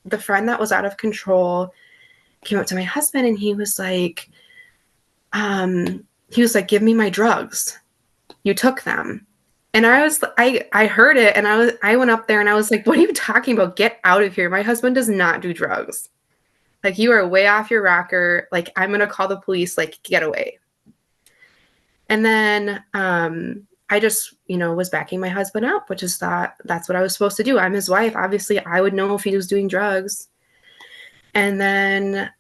the friend that was out of control came up to my husband and he was like, give me my drugs. You took them. And I heard it and I went up there and I was like, what are you talking about? Get out of here. My husband does not do drugs. Like, you are way off your rocker. Like, I'm going to call the police. Like, get away. And then I just, was backing my husband up, which is that's what I was supposed to do. I'm his wife. Obviously, I would know if he was doing drugs. And then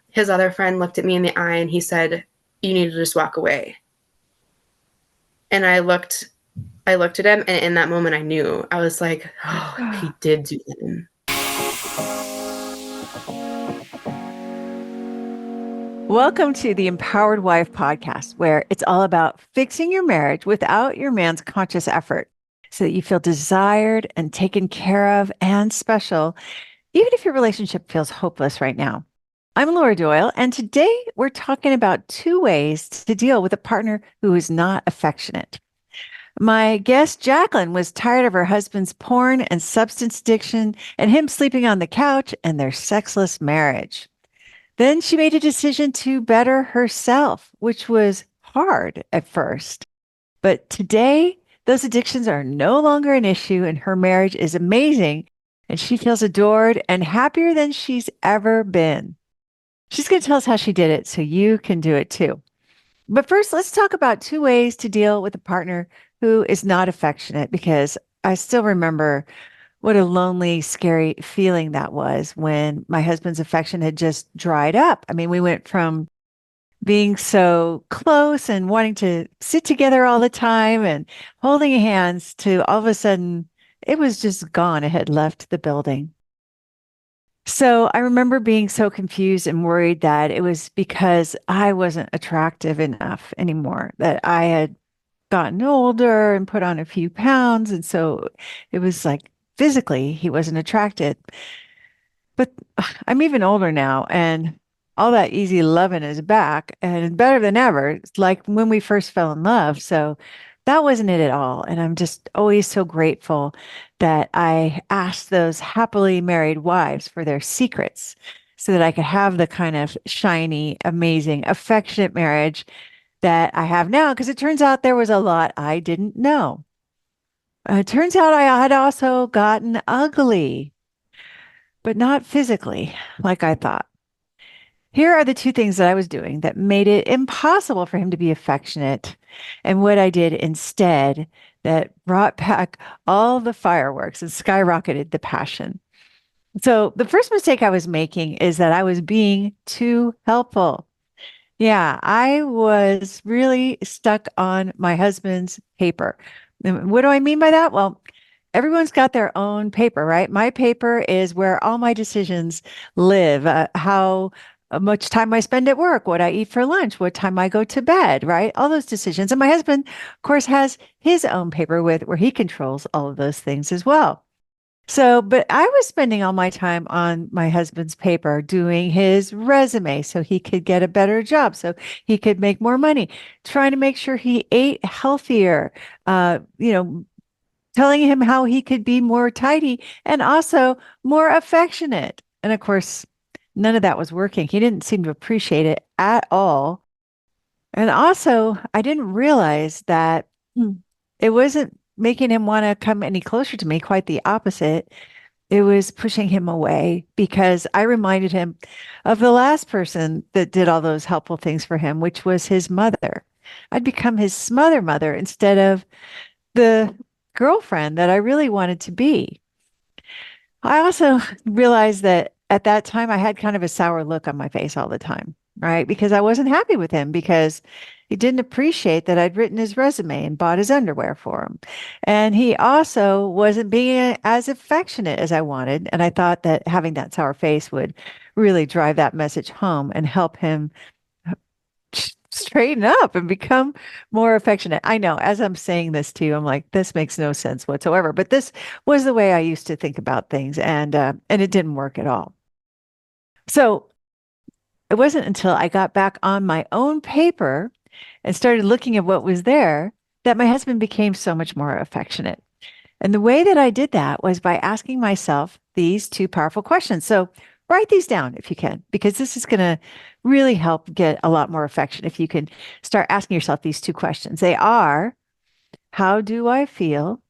his other friend looked at me in the eye and he said, you need to just walk away. And I looked at him, and in that moment I knew. I was like, oh, he did do that. Welcome to the Empowered Wife podcast, where it's all about fixing your marriage without your man's conscious effort so that you feel desired and taken care of and special, even if your relationship feels hopeless right now. I'm Laura Doyle, and today we're talking about 2 ways to deal with a partner who is not affectionate. My guest, Jacqueline, was tired of her husband's porn and substance addiction and him sleeping on the couch and their sexless marriage. Then she made a decision to better herself, which was hard at first. But today, those addictions are no longer an issue and her marriage is amazing. And she feels adored and happier than she's ever been. She's going to tell us how she did it so you can do it too. But first, let's talk about 2 ways to deal with a partner who is not affectionate, because I still remember what a lonely, scary feeling that was when my husband's affection had just dried up. I mean, we went from being so close and wanting to sit together all the time and holding hands to all of a sudden, it was just gone. It had left the building. So I remember being so confused and worried that it was because I wasn't attractive enough anymore, that I had gotten older and put on a few pounds. And so it was like, physically, he wasn't attracted. But I'm even older now, and all that easy loving is back and better than ever. It's like when we first fell in love. So that wasn't it at all. And I'm just always so grateful that I asked those happily married wives for their secrets so that I could have the kind of shiny, amazing, affectionate marriage that I have now. Because it turns out there was a lot I didn't know. It turns out I had also gotten ugly, but not physically like I thought. Here are the 2 things that I was doing that made it impossible for him to be affectionate, and what I did instead that brought back all the fireworks and skyrocketed the passion. So the first mistake I was making is that I was being too helpful. Yeah, I was really stuck on my husband's paper. And what do I mean by that? Well, everyone's got their own paper, right? My paper is where all my decisions live, how much time I spend at work, what I eat for lunch, what time I go to bed, right? All those decisions. And my husband, of course, has his own paper with where he controls all of those things as well. So, but I was spending all my time on my husband's paper doing his resume so he could get a better job, so he could make more money, trying to make sure he ate healthier, telling him how he could be more tidy and also more affectionate. And of course, none of that was working. He didn't seem to appreciate it at all. And also, I didn't realize that it wasn't making him want to come any closer to me, quite the opposite. It was pushing him away because I reminded him of the last person that did all those helpful things for him, which was his mother. I'd become his smother mother instead of the girlfriend that I really wanted to be. I also realized that at that time I had kind of a sour look on my face all the time, right? Because I wasn't happy with him because he didn't appreciate that I'd written his resume and bought his underwear for him. And he also wasn't being as affectionate as I wanted. And I thought that having that sour face would really drive that message home and help him straighten up and become more affectionate. I know as I'm saying this to you, I'm like, this makes no sense whatsoever. But this was the way I used to think about things, and it didn't work at all. So it wasn't until I got back on my own paper and started looking at what was there that my husband became so much more affectionate. And the way that I did that was by asking myself these two powerful questions. So write these down if you can, because this is going to really help get a lot more affection if you can start asking yourself these two questions. They are, how do I feel?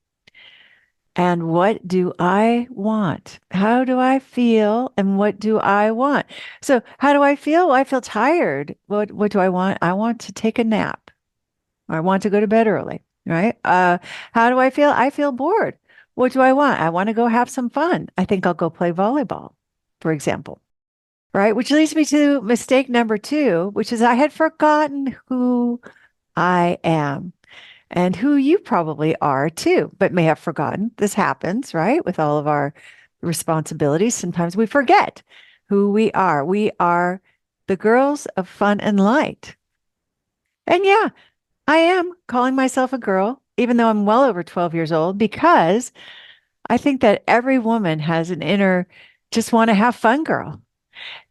And what do I want? How do I feel? And what do I want? So, how do I feel? Well, I feel tired. What do I want? I want to take a nap. I want to go to bed early, right? How do I feel? I feel bored. What do I want? I want to go have some fun. I think I'll go play volleyball, for example, right? Which leads me to mistake number two, which is I had forgotten who I am and who you probably are too, but may have forgotten. This happens, right? With all of our responsibilities, sometimes we forget who we are. We are the girls of fun and light. And yeah, I am calling myself a girl, even though I'm well over 12 years old, because I think that every woman has an inner, just want to have fun girl.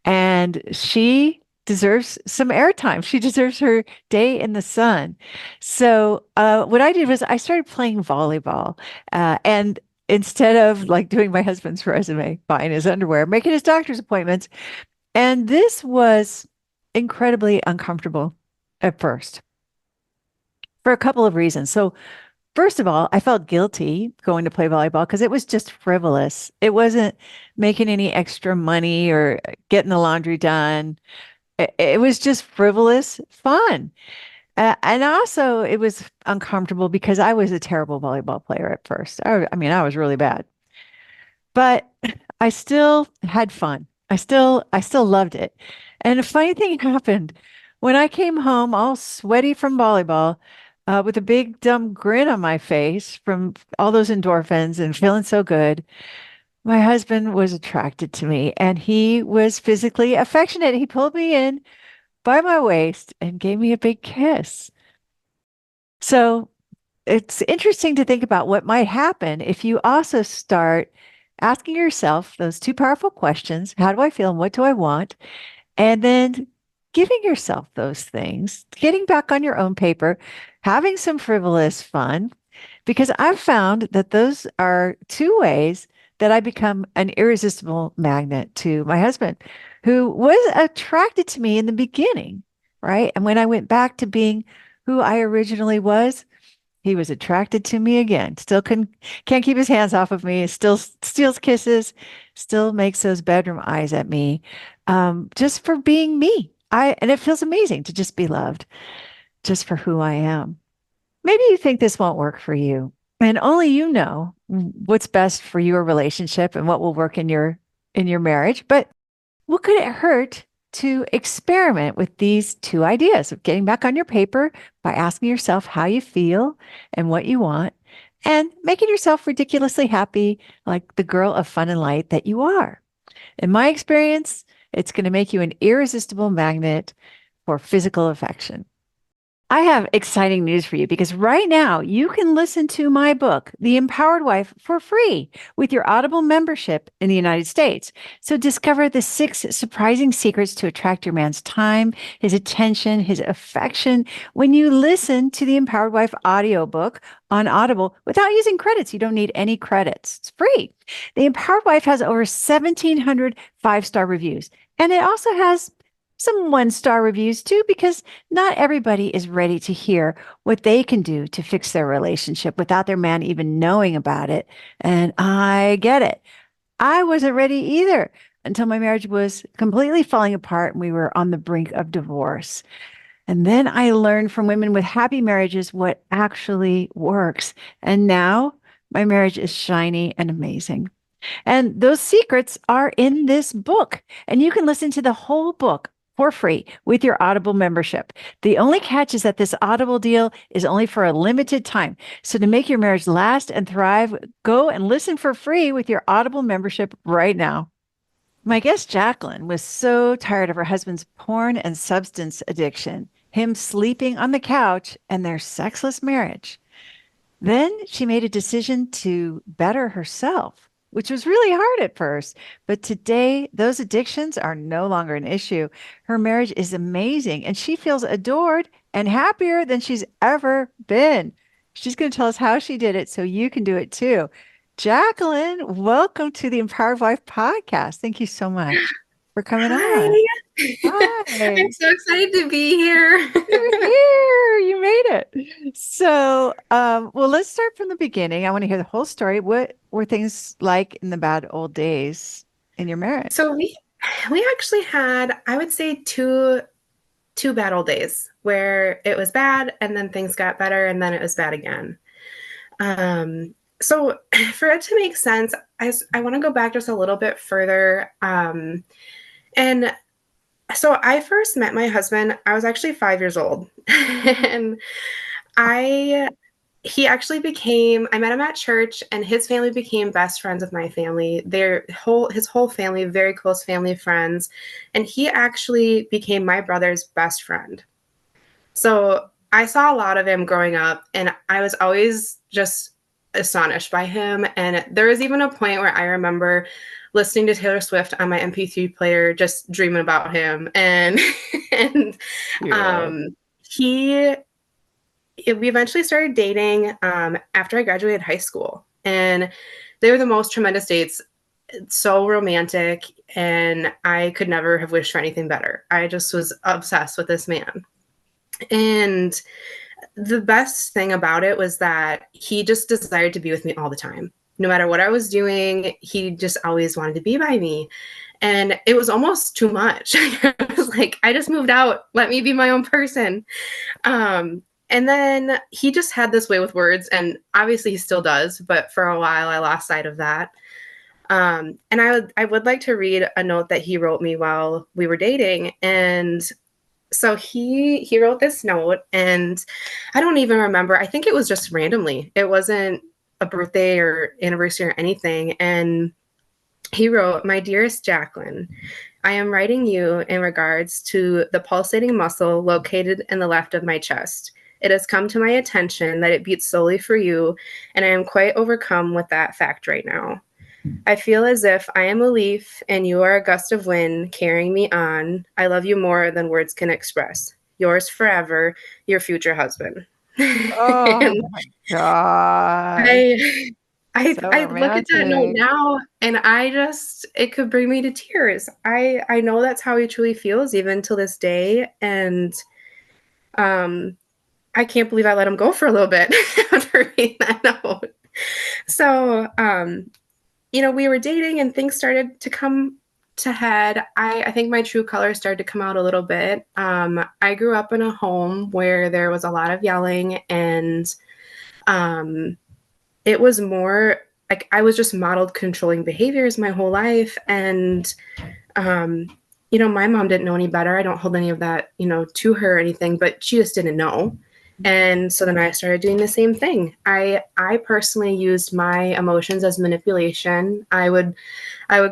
And she deserves some airtime. She deserves her day in the sun. So, what I did was I started playing volleyball. And instead of like doing my husband's resume, buying his underwear, making his doctor's appointments, and this was incredibly uncomfortable at first for a couple of reasons. So, first of all, I felt guilty going to play volleyball because it was just frivolous. It wasn't making any extra money or getting the laundry done. It was just frivolous fun. And also, it was uncomfortable because I was a terrible volleyball player at first. I mean, I was really bad, but I still had fun. I still loved it. And a funny thing happened when I came home all sweaty from volleyball, with a big dumb grin on my face from all those endorphins and feeling so good. My husband was attracted to me and he was physically affectionate. He pulled me in by my waist and gave me a big kiss. So it's interesting to think about what might happen if you also start asking yourself those two powerful questions. How do I feel and what do I want? And then giving yourself those things, getting back on your own paper, having some frivolous fun, because I've found that those are two ways that I become an irresistible magnet to my husband, who was attracted to me in the beginning, right? And when I went back to being who I originally was, he was attracted to me again. Still can't keep his hands off of me. Still steals kisses. Still makes those bedroom eyes at me, just for being me. And it feels amazing to just be loved, just for who I am. Maybe you think this won't work for you, and only you know what's best for your relationship and what will work in your marriage. But what could it hurt to experiment with these two ideas of getting back on your paper by asking yourself how you feel and what you want, and making yourself ridiculously happy like the girl of fun and light that you are? In my experience, it's going to make you an irresistible magnet for physical affection. I have exciting news for you because right now you can listen to my book, The Empowered Wife, for free with your Audible membership in the United States. So discover the 6 surprising secrets to attract your man's time, his attention, his affection when you listen to the Empowered Wife audiobook on Audible without using credits. You don't need any credits. It's free. The Empowered Wife has over 1,700 5-star reviews, and it also has some 1-star reviews too, because not everybody is ready to hear what they can do to fix their relationship without their man even knowing about it. And I get it. I wasn't ready either until my marriage was completely falling apart and we were on the brink of divorce. And then I learned from women with happy marriages what actually works. And now my marriage is shiny and amazing. And those secrets are in this book. And you can listen to the whole book for free with your Audible membership. The only catch is that this Audible deal is only for a limited time. So to make your marriage last and thrive, go and listen for free with your Audible membership right now. My guest Jacqueline was so tired of her husband's porn and substance addiction, him sleeping on the couch, and their sexless marriage. Then she made a decision to better herself, which was really hard at first. But today, those addictions are no longer an issue. Her marriage is amazing, and she feels adored and happier than she's ever been. She's going to tell us how she did it so you can do it too. Jacqueline, welcome to the Empowered Wife podcast. Thank you so much for coming on. Hi. I'm Hi. so excited to be here. You're here. You made it. So, well, let's start from the beginning. I want to hear the whole story. What were things like in the bad old days in your marriage? So we actually had, I would say, two bad old days where it was bad and then things got better and then it was bad again. So for it to make sense, I want to go back just a little bit further. And so I first met my husband, I was actually 5 years old. And I he actually became I met him at church and his family became best friends with my family. His whole family, very close family friends, and he actually became my brother's best friend. So I saw a lot of him growing up and I was always just astonished by him. And there was even a point where I remember listening to Taylor Swift on my MP3 player, just dreaming about him. And and Yeah. um, he we eventually started dating after I graduated high school, and they were the most tremendous dates. So romantic, and I could never have wished for anything better. I just was obsessed with this man. And the best thing about it was that he just desired to be with me all the time. No matter what I was doing, he just always wanted to be by me. And it was almost too much. I was like, I just moved out. Let me be my own person. And then he just had this way with words, and obviously he still does, but for a while I lost sight of that. And I would like to read a note that he wrote me while we were dating. And so he wrote this note, and I don't even remember. I think it was just randomly. It wasn't a birthday or anniversary or anything. And he wrote, "My dearest Jacqueline, I am writing you in regards to the pulsating muscle located in the left of my chest. It has come to my attention that it beats solely for you, and I am quite overcome with that fact right now. I feel as if I am a leaf and you are a gust of wind carrying me on. I love you more than words can express. Yours forever, your future husband." Oh And my gosh. I So I look at that note romantic. now and it could bring me to tears. I know that's how he truly feels even till this day. And um I can't believe I let him go for a little bit after reading that note. So we were dating and things started to come to head. I think my true colors started to come out a little bit. I grew up in a home where there was a lot of yelling, and um it was more like I was just modeled controlling behaviors my whole life. And um my mom didn't know any better. I don't hold any of that to her or anything, but she just didn't know. And so then I started doing the same thing. I personally used my emotions as manipulation. I would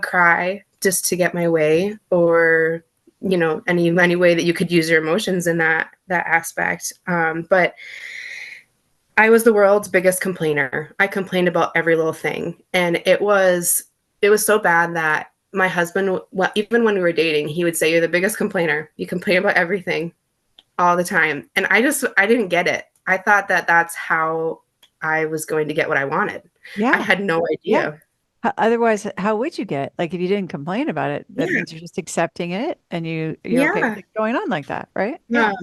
cry just to get my way, or any way that you could use your emotions in that aspect. But I was the world's biggest complainer. I complained about every little thing, and it was so bad that my husband, well, even when we were dating, he would say, "You're the biggest complainer. You complain about everything all the time." And I didn't get it. I thought that that's how I was going to get what I wanted. I Yeah. had no Yeah. idea. Otherwise, how would you get? Like if you didn't complain about it, that Yeah, means you're just accepting it and you're okay with yeah. it going on like that, right? Yeah.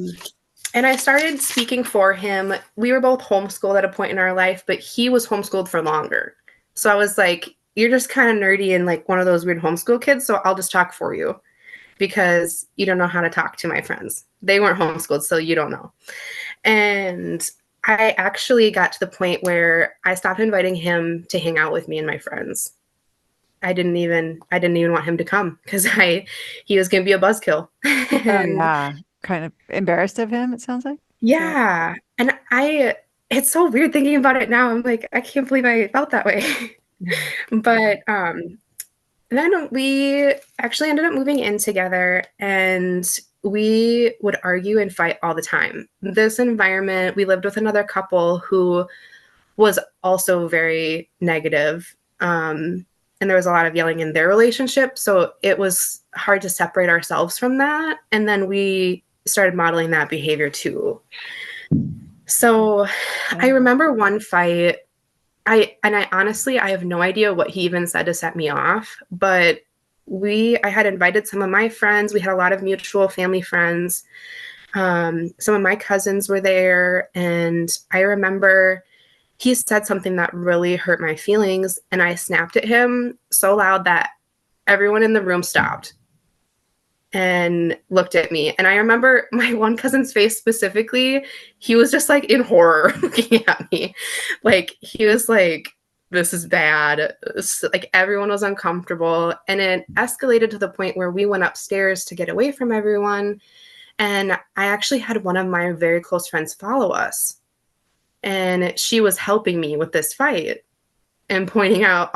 And I started speaking for him. We were both homeschooled at a point in our life, but he was homeschooled for longer. So I was like, "You're just kind of nerdy and like one of those weird homeschool kids, so I'll just talk for you because you don't know how to talk to my friends. They weren't homeschooled, so you don't know." And I actually got to the point where I stopped inviting him to hang out with me and my friends. I didn't even want him to come because I he was gonna be a buzzkill. Oh And yeah. Kind of embarrassed of him, it sounds like. Is that? yeah. And it's so weird thinking about it now. I'm like, I can't believe I felt that way. Yeah. But then we actually ended up moving in together, and we would argue and fight all the time. This environment, we lived with another couple who was also very negative. And there was a lot of yelling in their relationship. So it was hard to separate ourselves from that. And then we started modeling that behavior too. So I Yeah. remember one fight. I honestly, I have no idea what he even said to set me off, but I had invited some of my friends. We had a lot of mutual family friends. Some of my cousins were there, and I remember he said something that really hurt my feelings, and I snapped at him so loud that everyone in the room stopped and looked at me. And I remember my one cousin's face specifically, he was just like in horror looking at me. Like he was like, this is bad. Like everyone was uncomfortable. And it escalated to the point where we went upstairs to get away from everyone. And I actually had one of my very close friends follow us. And she was helping me with this fight and pointing out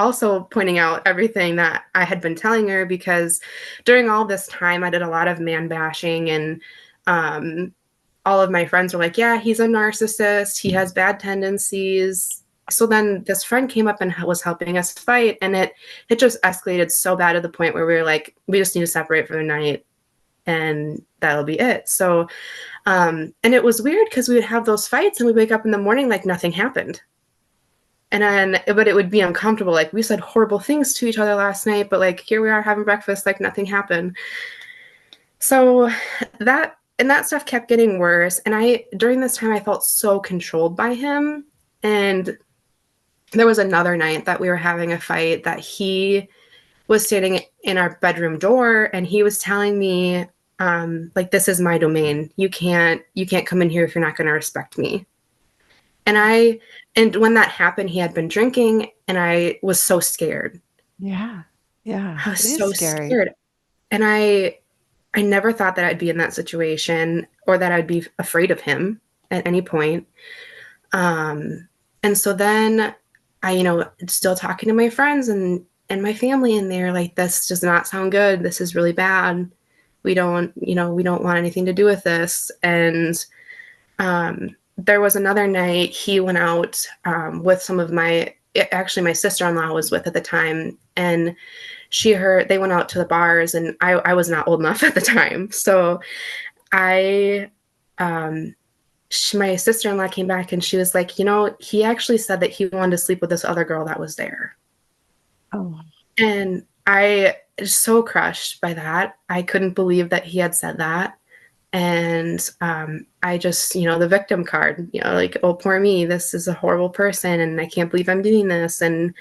everything that I had been telling her, because during all this time I did a lot of man bashing, and um, all of my friends were like, yeah, he's a narcissist, he has bad tendencies. So then this friend came up and was helping us fight, and it just escalated so bad to the point where we were like, we just need to separate for the night and that'll be it. So and it was weird because we would have those fights and we'd wake up in the morning like nothing happened. And then, but it would be uncomfortable. Like we said horrible things to each other last night, but like here we are having breakfast, like nothing happened. So that stuff kept getting worse. And during this time, I felt so controlled by him. And there was another night that we were having a fight that he was standing in our bedroom door and he was telling me, like, this is my domain. You can't come in here if you're not going to respect me. And when that happened, he had been drinking and I was so scared. Yeah. Yeah. I was It is so scary. scared. And I never thought that I'd be in that situation or that I'd be afraid of him at any point. And so then still talking to my friends and my family, and they're like, this does not sound good. This is really bad. We don't want anything to do with this. And there was another night he went out with some of actually my sister-in-law was with at the time, and they went out to the bars, and I was not old enough at the time. So I my sister-in-law came back and she was like, he actually said that he wanted to sleep with this other girl that was there. Oh, And I was so crushed by that. I couldn't believe that he had said that. And I just, the victim card, like, oh, poor me, this is a horrible person and I can't believe I'm doing this. And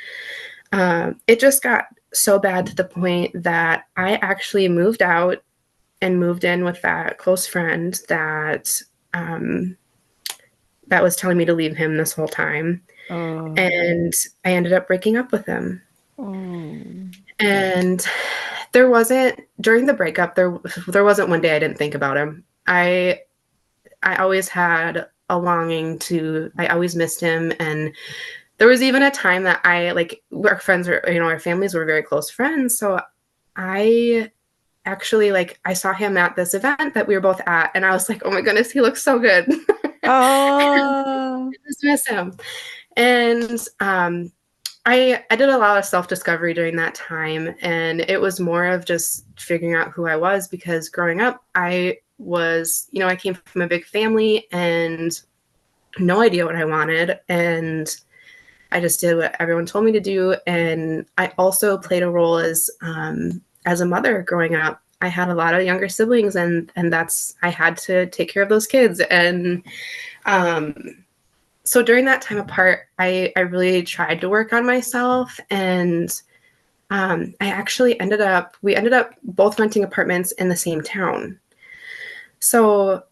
it just got so bad to the point that I actually moved out and moved in with that close friend um, that was telling me to leave him this whole time. oh, And I ended up breaking up with him. oh. And there wasn't during the breakup, there wasn't one day I didn't think about him. I always had a longing to I always missed him. And there was even a time that our friends were, our families were very close friends. So I actually, like, I saw him at this event that we were both at, and I was like, oh my goodness, he looks so good. Oh, I just miss him. And I did a lot of self-discovery during that time, and it was more of just figuring out who I was, because growing up, I came from a big family and no idea what I wanted, and I just did what everyone told me to do. And I also played a role as a mother growing up. I had a lot of younger siblings, and I had to take care of those kids. And um, so during that time apart, I really tried to work on myself. And we ended up both renting apartments in the same town. So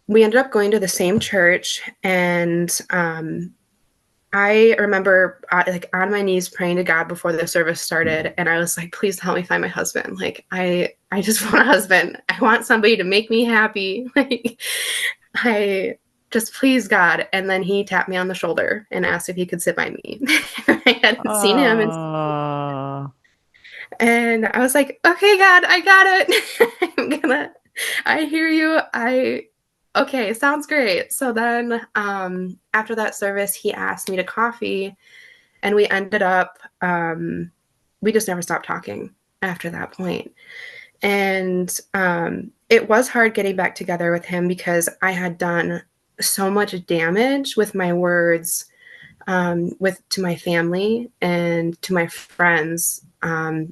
we ended up going to the same church, and I remember like on my knees praying to God before the service started, and I was like, please help me find my husband. Like I just want a husband. I want somebody to make me happy. Like I just, please, God. And then he tapped me on the shoulder and asked if he could sit by me. I hadn't seen him in so long. oh. And I was like, okay, God, I got it. I hear you. Okay, sounds great. So then after that service, he asked me to coffee, and we just never stopped talking after that point. And it was hard getting back together with him because I had done so much damage with my words, to my family and to my friends,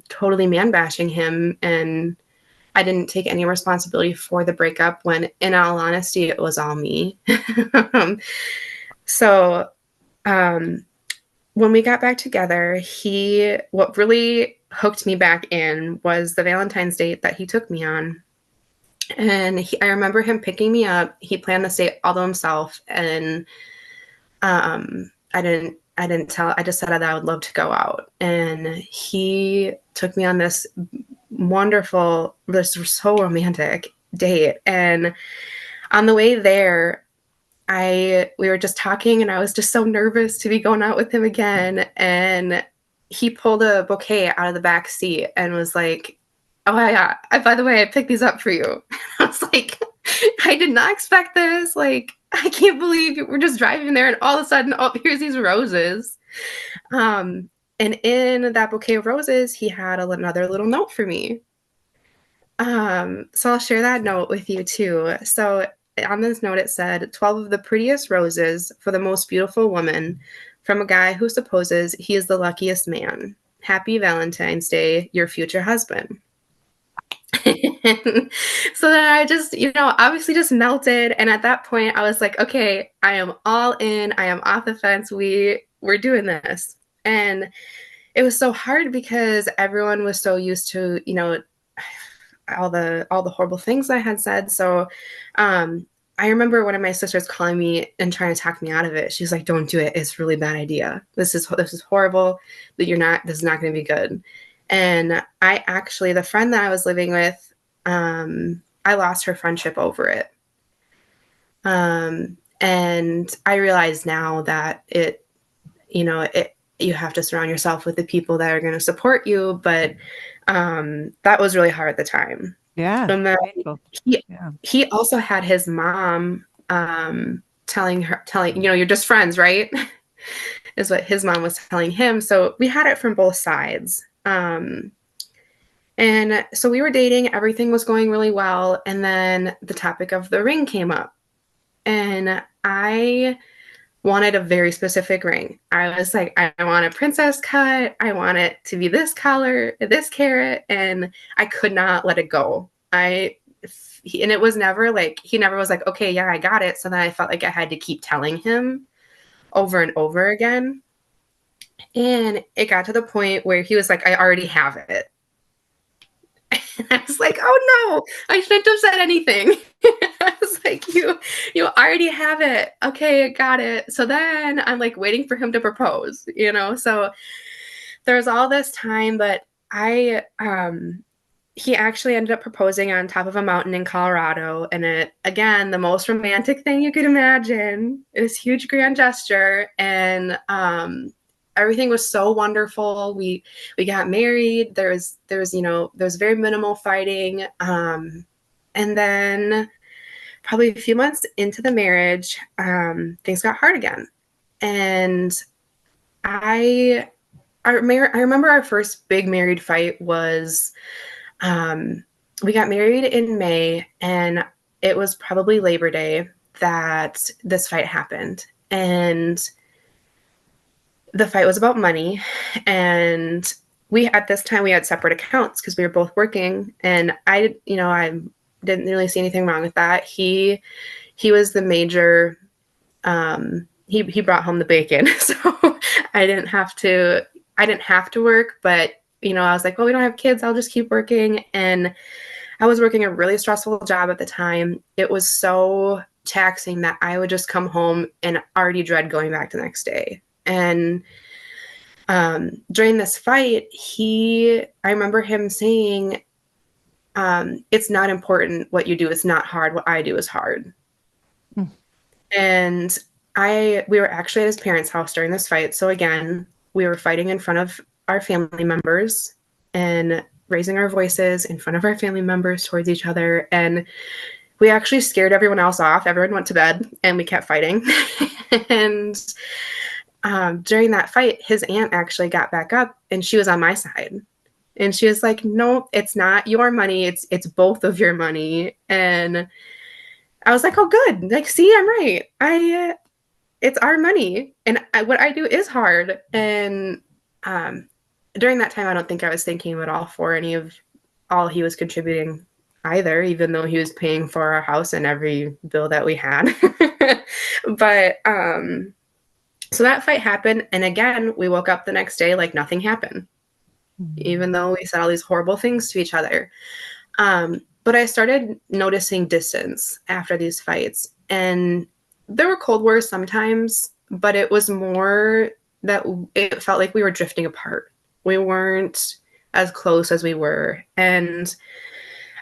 totally man bashing him. And I didn't take any responsibility for the breakup when, in all honesty, it was all me. so, um, when we got back together, what really hooked me back in was the Valentine's date that he took me on. And I remember him picking me up. He planned this date all to himself, and I didn't tell. I just said that I would love to go out, and he took me on this wonderful, this was so romantic date. And on the way there, we were just talking, and I was just so nervous to be going out with him again. And he pulled a bouquet out of the back seat and was like, "Oh yeah, by the way, I picked these up for you." I was like, I did not expect this. Like, I can't believe we're just driving there, and all of a sudden, oh, here's these roses. And in that bouquet of roses, he had another little note for me. So I'll share that note with you too. So on this note, it said, 12 of the prettiest roses for the most beautiful woman, from a guy who supposes he is the luckiest man. Happy Valentine's Day, your future husband." So then I just, obviously just melted. And at that point, I was like, okay, I am all in. I am off the fence. We're doing this. And it was so hard because everyone was so used to, all the horrible things I had said. So I remember one of my sisters calling me and trying to talk me out of it. She's like, "Don't do it. It's a really bad idea. This is horrible. This is not going to be good." And the friend that I was living with, I lost her friendship over it. And I realize now that you have to surround yourself with the people that are going to support you. But that was really hard at the time. Yeah. And then he, Yeah. he also had his mom telling, "You're just friends, right?" is what his mom was telling him. So we had it from both sides. And so we were dating, everything was going really well. And then the topic of the ring came up. And I wanted a very specific ring. I was like, I want a princess cut. I want it to be this color, this carat. And I could not let it go. And it was never like, he never was like, "Okay, yeah, I got it." So then I felt like I had to keep telling him over and over again. And it got to the point where he was like, "I already have it." And I was like, "Oh no, I shouldn't have said anything." I was like, you already have it. Okay, I got it. So then I'm like waiting for him to propose, So there's all this time, but he actually ended up proposing on top of a mountain in Colorado. And it, again, the most romantic thing you could imagine. It was a huge grand gesture. And everything was so wonderful. We got married. There was very minimal fighting. And then probably a few months into the marriage, things got hard again. And I remember our first big married fight was, we got married in May, and it was probably Labor Day that this fight happened. And the fight was about money. And at this time we had separate accounts because we were both working. And I didn't really see anything wrong with that. He was the major, he brought home the bacon. So I didn't have to work, but I was like, well, we don't have kids. I'll just keep working. And I was working a really stressful job at the time. It was so taxing that I would just come home and already dread going back the next day. And during this fight, I remember him saying, "It's not important what you do. It's not hard. What I do is hard." Mm. And we were actually at his parents' house during this fight. So again, we were fighting in front of our family members and raising our voices in front of our family members towards each other. And we actually scared everyone else off. Everyone went to bed and we kept fighting. And during that fight, his aunt actually got back up and she was on my side. And she was like, "No, it's not your money. It's both of your money." And I was like, oh, good. Like, see, I'm right. It's our money. And what I do is hard. And um, during that time, I don't think I was thinking at all for any of all he was contributing either, even though he was paying for our house and every bill that we had. But so that fight happened. And again, we woke up the next day like nothing happened, even though we said all these horrible things to each other. But I started noticing distance after these fights. And there were Cold Wars sometimes, but it was more that it felt like we were drifting apart. We weren't as close as we were. And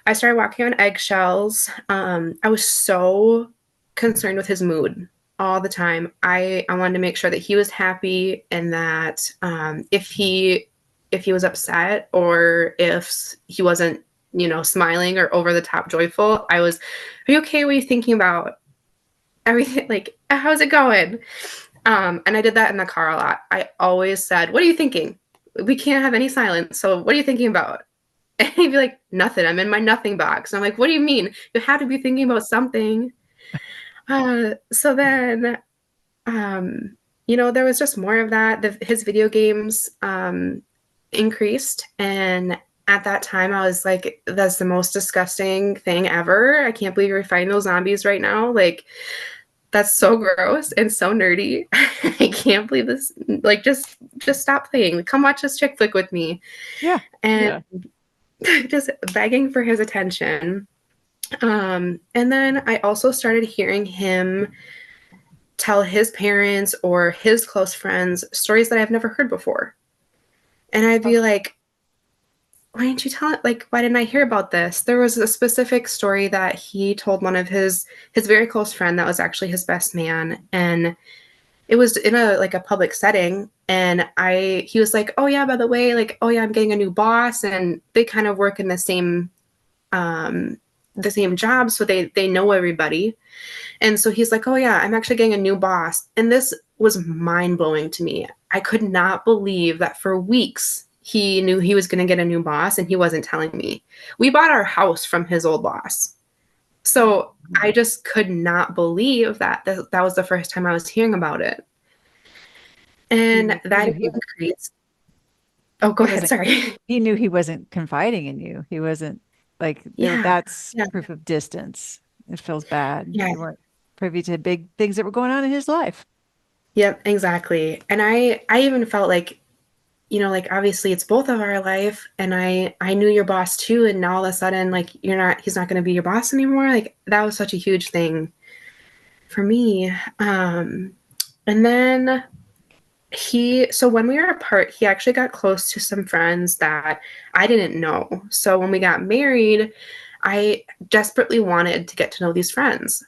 I started walking on eggshells. I was so concerned with his mood all the time. I wanted to make sure that he was happy and that if he was upset or if he wasn't, smiling or over the top joyful, I was, are you okay? What are you thinking about? Everything, like, how's it going? And I did that in the car a lot. I always said, what are you thinking? We can't have any silence. So what are you thinking about? And he'd be like, nothing. I'm in my nothing box. And I'm like, what do you mean? You have to be thinking about something. So then, there was just more of that. His video games increased. And at that time, I was like, that's the most disgusting thing ever. I can't believe you're fighting those zombies right now. Like, that's so gross and so nerdy. I can't believe this. Like, just stop playing. Come watch this chick flick with me. Yeah. And just begging for his attention. And then I also started hearing him tell his parents or his close friends stories that I've never heard before. And I'd be like, why didn't you tell it? Like, why didn't I hear about this? There was a specific story that he told one of his very close friend that was actually his best man. And it was in a public setting. And he was like, oh yeah, by the way, like, oh yeah, I'm getting a new boss. And they kind of work in the same job. So they know everybody. And so he's like, oh yeah, I'm actually getting a new boss. And this was mind blowing to me. I could not believe that for weeks he knew he was going to get a new boss and he wasn't telling me. We bought our house from his old boss. So I just could not believe that was the first time I was hearing about it. And that increased. Oh, go ahead. Sorry. He knew he wasn't confiding in you. He wasn't like that's proof of distance. It feels bad. Yeah. You weren't privy to big things that were going on in his life. Yep, exactly. And I even felt like, like obviously it's both of our life and I knew your boss too, and now all of a sudden like he's not going to be your boss anymore. Like that was such a huge thing for me. And then so when we were apart, he actually got close to some friends that I didn't know. So when we got married, I desperately wanted to get to know these friends.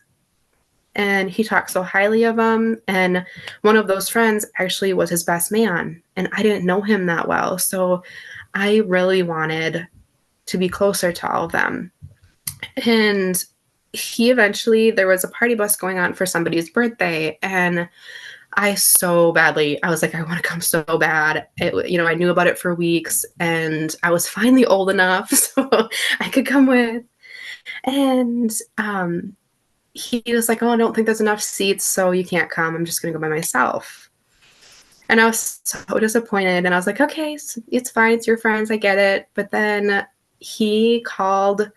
And he talked so highly of them. And one of those friends actually was his best man. And I didn't know him that well. So I really wanted to be closer to all of them. And there was a party bus going on for somebody's birthday. And I was like, I want to come so bad. I knew about it for weeks and I was finally old enough so I could come with. And he was like, oh, I don't think there's enough seats, so you can't come. I'm just going to go by myself. And I was so disappointed. And I was like, okay, it's fine. It's your friends. I get it. But then he called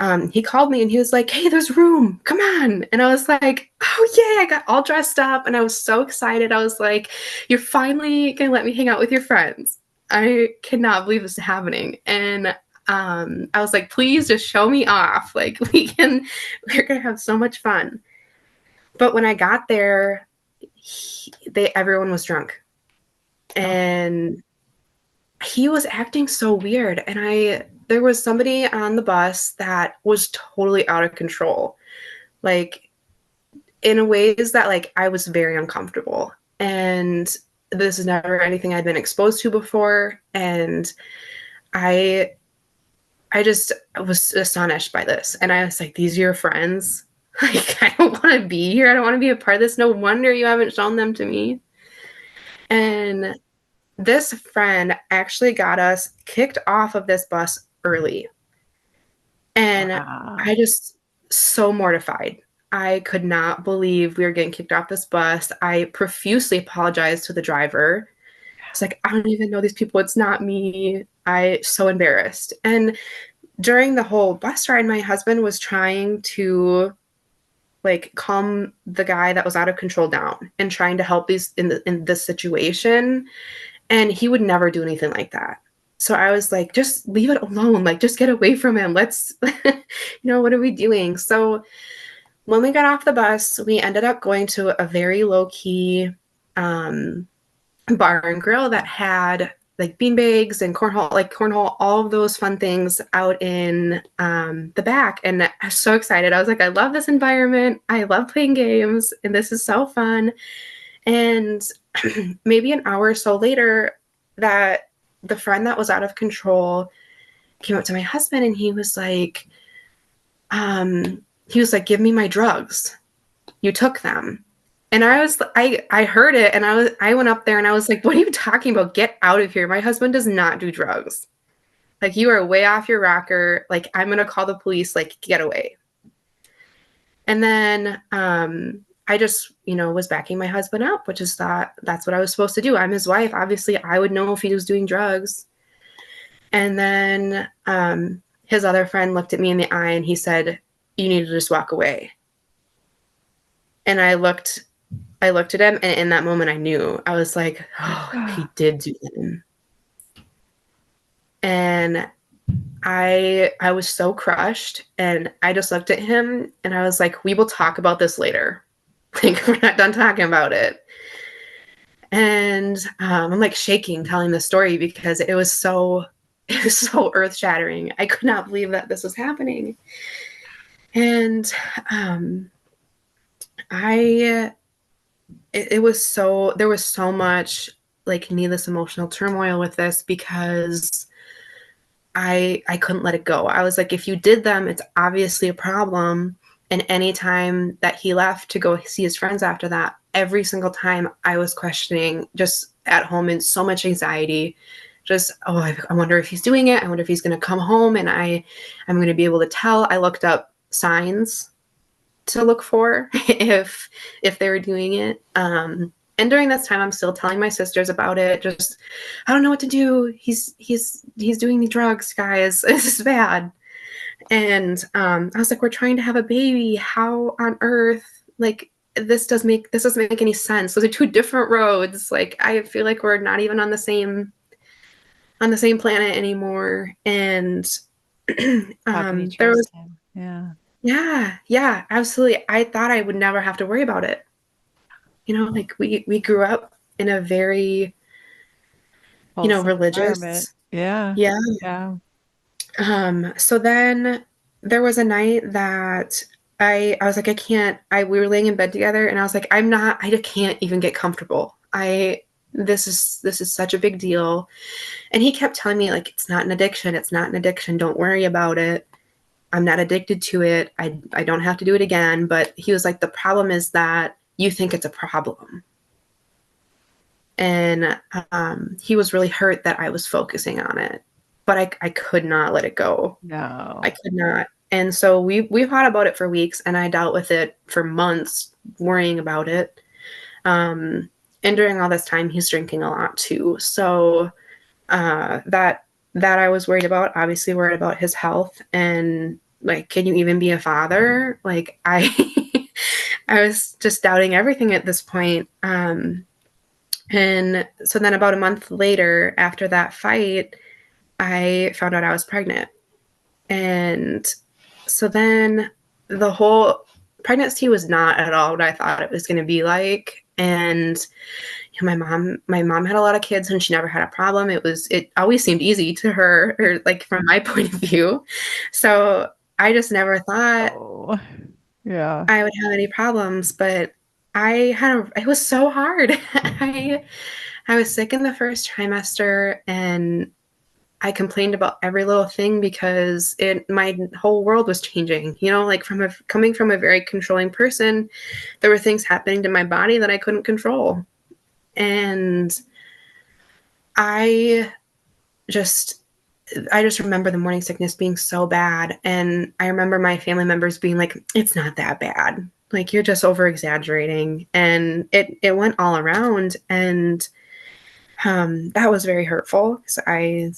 me and he was like, hey, there's room. Come on. And I was like, oh, yay. I got all dressed up and I was so excited. I was like, you're finally going to let me hang out with your friends. I cannot believe this is happening. And I was like, please just show me off. Like we're going to have so much fun. But when I got there, everyone was drunk and he was acting so weird. And there was somebody on the bus that was totally out of control, like in ways that like I was very uncomfortable. And this is never anything I'd been exposed to before. And I just was astonished by this. And I was like, these are your friends? Like, I don't want to be here. I don't want to be a part of this. No wonder you haven't shown them to me. And this friend actually got us kicked off of this bus early. And Wow. I just so mortified. I could not believe we were getting kicked off this bus. I profusely apologized to the driver. It's like, I don't even know these people. It's not me. I so embarrassed. And during the whole bus ride, my husband was trying to like calm the guy that was out of control down and trying to help these in this situation. And he would never do anything like that. So I was like, just leave it alone. Like, just get away from him. Let's, what are we doing? So when we got off the bus, we ended up going to a very low key bar and grill that had like beanbags and cornhole, all of those fun things out in the back. And I was so excited. I was like, I love this environment. I love playing games, and this is so fun. And maybe an hour or so later, that the friend that was out of control came up to my husband, and he was like, give me my drugs. You took them. And I heard it, and I went up there and I was like, what are you talking about? Get out of here. My husband does not do drugs. Like, you are way off your rocker. Like, I'm going to call the police. Like, get away. And then I just, was backing my husband up, which is that's what I was supposed to do. I'm his wife. Obviously, I would know if he was doing drugs. And then his other friend looked at me in the eye and he said, you need to just walk away. And I looked at him, and in that moment I knew. I was like, oh, he did do them. And I was so crushed, and I just looked at him and I was like, we will talk about this later. Like, we're not done talking about it. And I'm like shaking telling the story because it was so earth-shattering. I could not believe that this was happening. And there was so much like needless emotional turmoil with this because I couldn't let it go. I was like, if you did them, it's obviously a problem. And anytime that he left to go see his friends after that, every single time I was questioning, just at home in so much anxiety, just, I wonder if he's doing it. I wonder if he's going to come home and I'm going to be able to tell. I looked up signs to look for if they were doing it. And during this time, I'm still telling my sisters about it. Just, I don't know what to do. He's doing the drugs, guys. This is bad. And I was like, we're trying to have a baby. How on earth? Like, this doesn't make any sense. Those are two different roads. Like, I feel like we're not even on the same planet anymore. And there was, him? Yeah. yeah, absolutely. I thought I would never have to worry about it. Like we grew up in a very, Wholesome environment. religious. Yeah. Yeah. Yeah. So then there was a night that I was like, we were laying in bed together, and I was like, I can't even get comfortable. This is such a big deal. And he kept telling me, like, it's not an addiction. It's not an addiction. Don't worry about it. I'm not addicted to it. I don't have to do it again. But he was like, the problem is that you think it's a problem. And he was really hurt that I was focusing on it. But I could not let it go. No. I could not. And so we thought about it for weeks, and I dealt with it for months, worrying about it. And during all this time, he's drinking a lot too. So that I was worried about, obviously worried about his health, and like, can you even be a father? Like, I I was just doubting everything at this point. And so then about a month later, after that fight, I found out I was pregnant. And so then the whole pregnancy was not at all what I thought it was going to be like. And my mom had a lot of kids and she never had a problem. It always seemed easy to her, or like from my point of view. So I just never thought Yeah. I would have any problems, but it was so hard. I was sick in the first trimester, and I complained about every little thing because my whole world was changing, like coming from a very controlling person, there were things happening to my body that I couldn't control. And I just I just remember the morning sickness being so bad. And I remember my family members being like, it's not that bad. Like, you're just over exaggerating. And it went all around. And that was very hurtful. So I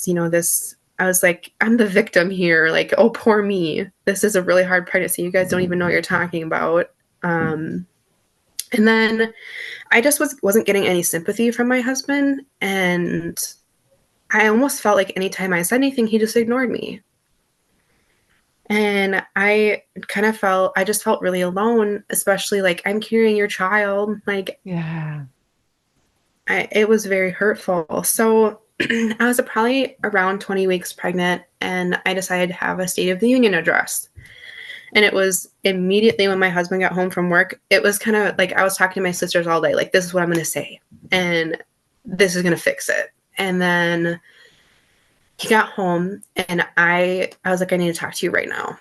was like, I'm the victim here. Like, oh, poor me. This is a really hard pregnancy. You guys don't even know what you're talking about. And then I just wasn't getting any sympathy from my husband. And I almost felt like anytime I said anything, he just ignored me. And I just felt really alone, especially like, I'm carrying your child. Like, Yeah. it was very hurtful. So I was probably around 20 weeks pregnant, and I decided to have a State of the Union address. And it was immediately when my husband got home from work. It was kind of like I was talking to my sisters all day, like, this is what I'm going to say, and this is going to fix it. And then he got home, and I was like, I need to talk to you right now.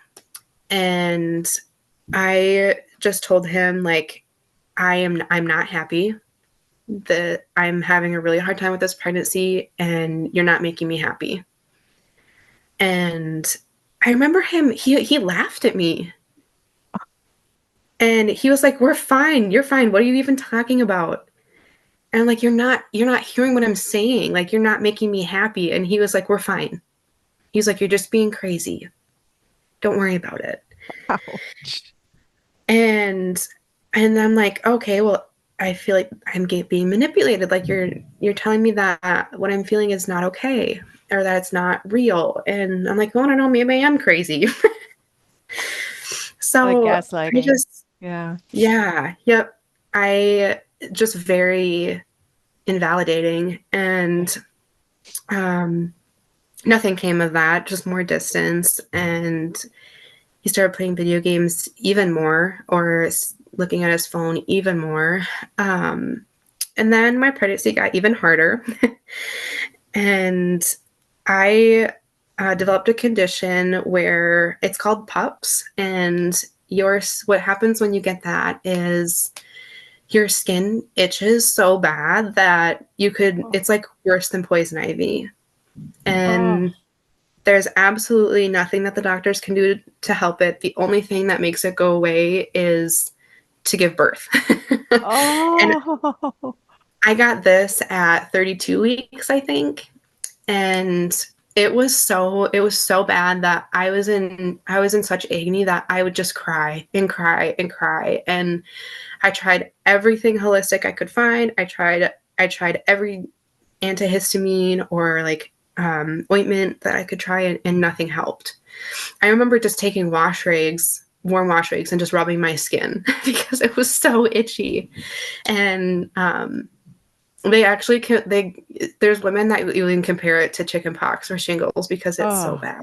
And I just told him, like, I'm not happy, that I'm having a really hard time with this pregnancy, and you're not making me happy. And I remember he laughed at me. And he was like, "We're fine. You're fine. What are you even talking about?" And I'm like, "You're not hearing what I'm saying. Like, you're not making me happy." And he was like, "We're fine." He's like, "You're just being crazy. Don't worry about it." Ouch. And I'm like, "Okay, well, I feel like I'm being manipulated. Like, you're telling me that what I'm feeling is not okay, or that it's not real." And I'm like, "Well, I don't know, maybe I am crazy." Like So I gaslighting. just Yeah. Yeah, yep. I just very invalidating, and um nothing came of that, just more distance. And he started playing video games even more, or looking at his phone even more. And then my pregnancy got even harder. And I developed a condition where it's called PUPS. And what happens when you get that is your skin itches so bad that Oh. it's like worse than poison ivy. Oh. And there's absolutely nothing that the doctors can do to help it. The only thing that makes it go away is to give birth. And Oh. I got this at 32 weeks, I think. And it was so bad that I was in such agony that I would just cry and cry and cry. And I tried everything holistic I could find. I tried every antihistamine, or like ointment that I could try, and nothing helped. I remember just taking warm wash rags, and just rubbing my skin because it was so itchy. And they actually there's women that even compare it to chicken pox or shingles because it's so Oh. bad.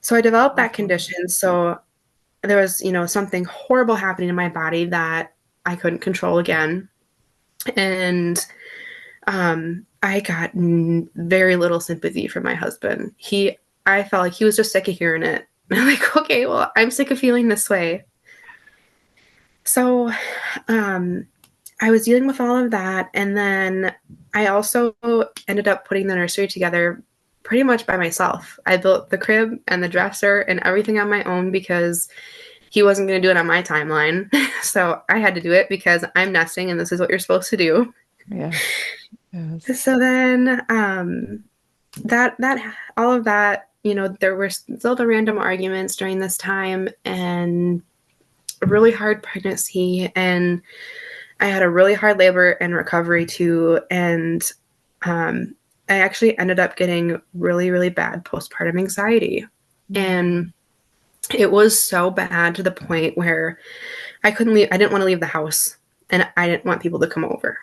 So I developed that Awful. condition. So there was, something horrible happening in my body that I couldn't control again. And I got very little sympathy from my husband. I felt like he was just sick of hearing it. I'm like, okay, well, I'm sick of feeling this way. So, um, I was dealing with all of that. And then I also ended up putting the nursery together pretty much by myself. I built the crib and the dresser and everything on my own because he wasn't going to do it on my timeline. So I had to do it because I'm nesting and this is what you're supposed to do. Yes. Yes. So then, all of that, there were still the random arguments during this time, and a really hard pregnancy, and I had a really hard labor and recovery too. And I actually ended up getting really, really bad postpartum anxiety. And it was so bad to the point where I couldn't leave. I didn't want to leave the house, and I didn't want people to come over.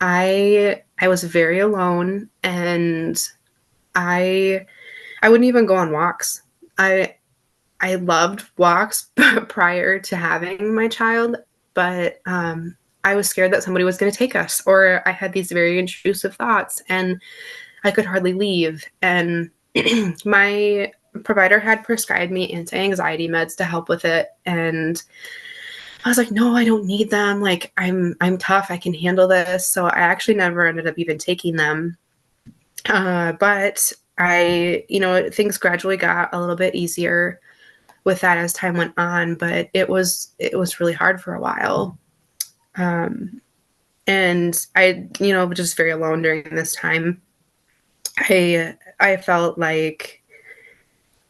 I was very alone, and I I wouldn't even go on walks. I I loved walks prior to having my child, but I was scared that somebody was going to take us, or I had these very intrusive thoughts, and I could hardly leave. And my provider had prescribed me anti-anxiety meds to help with it, and I was like, no, I don't need them. Like, I'm tough. I can handle this. So I actually never ended up even taking them. But things gradually got a little bit easier with that as time went on, but it was really hard for a while. And I, was just very alone during this time. I felt like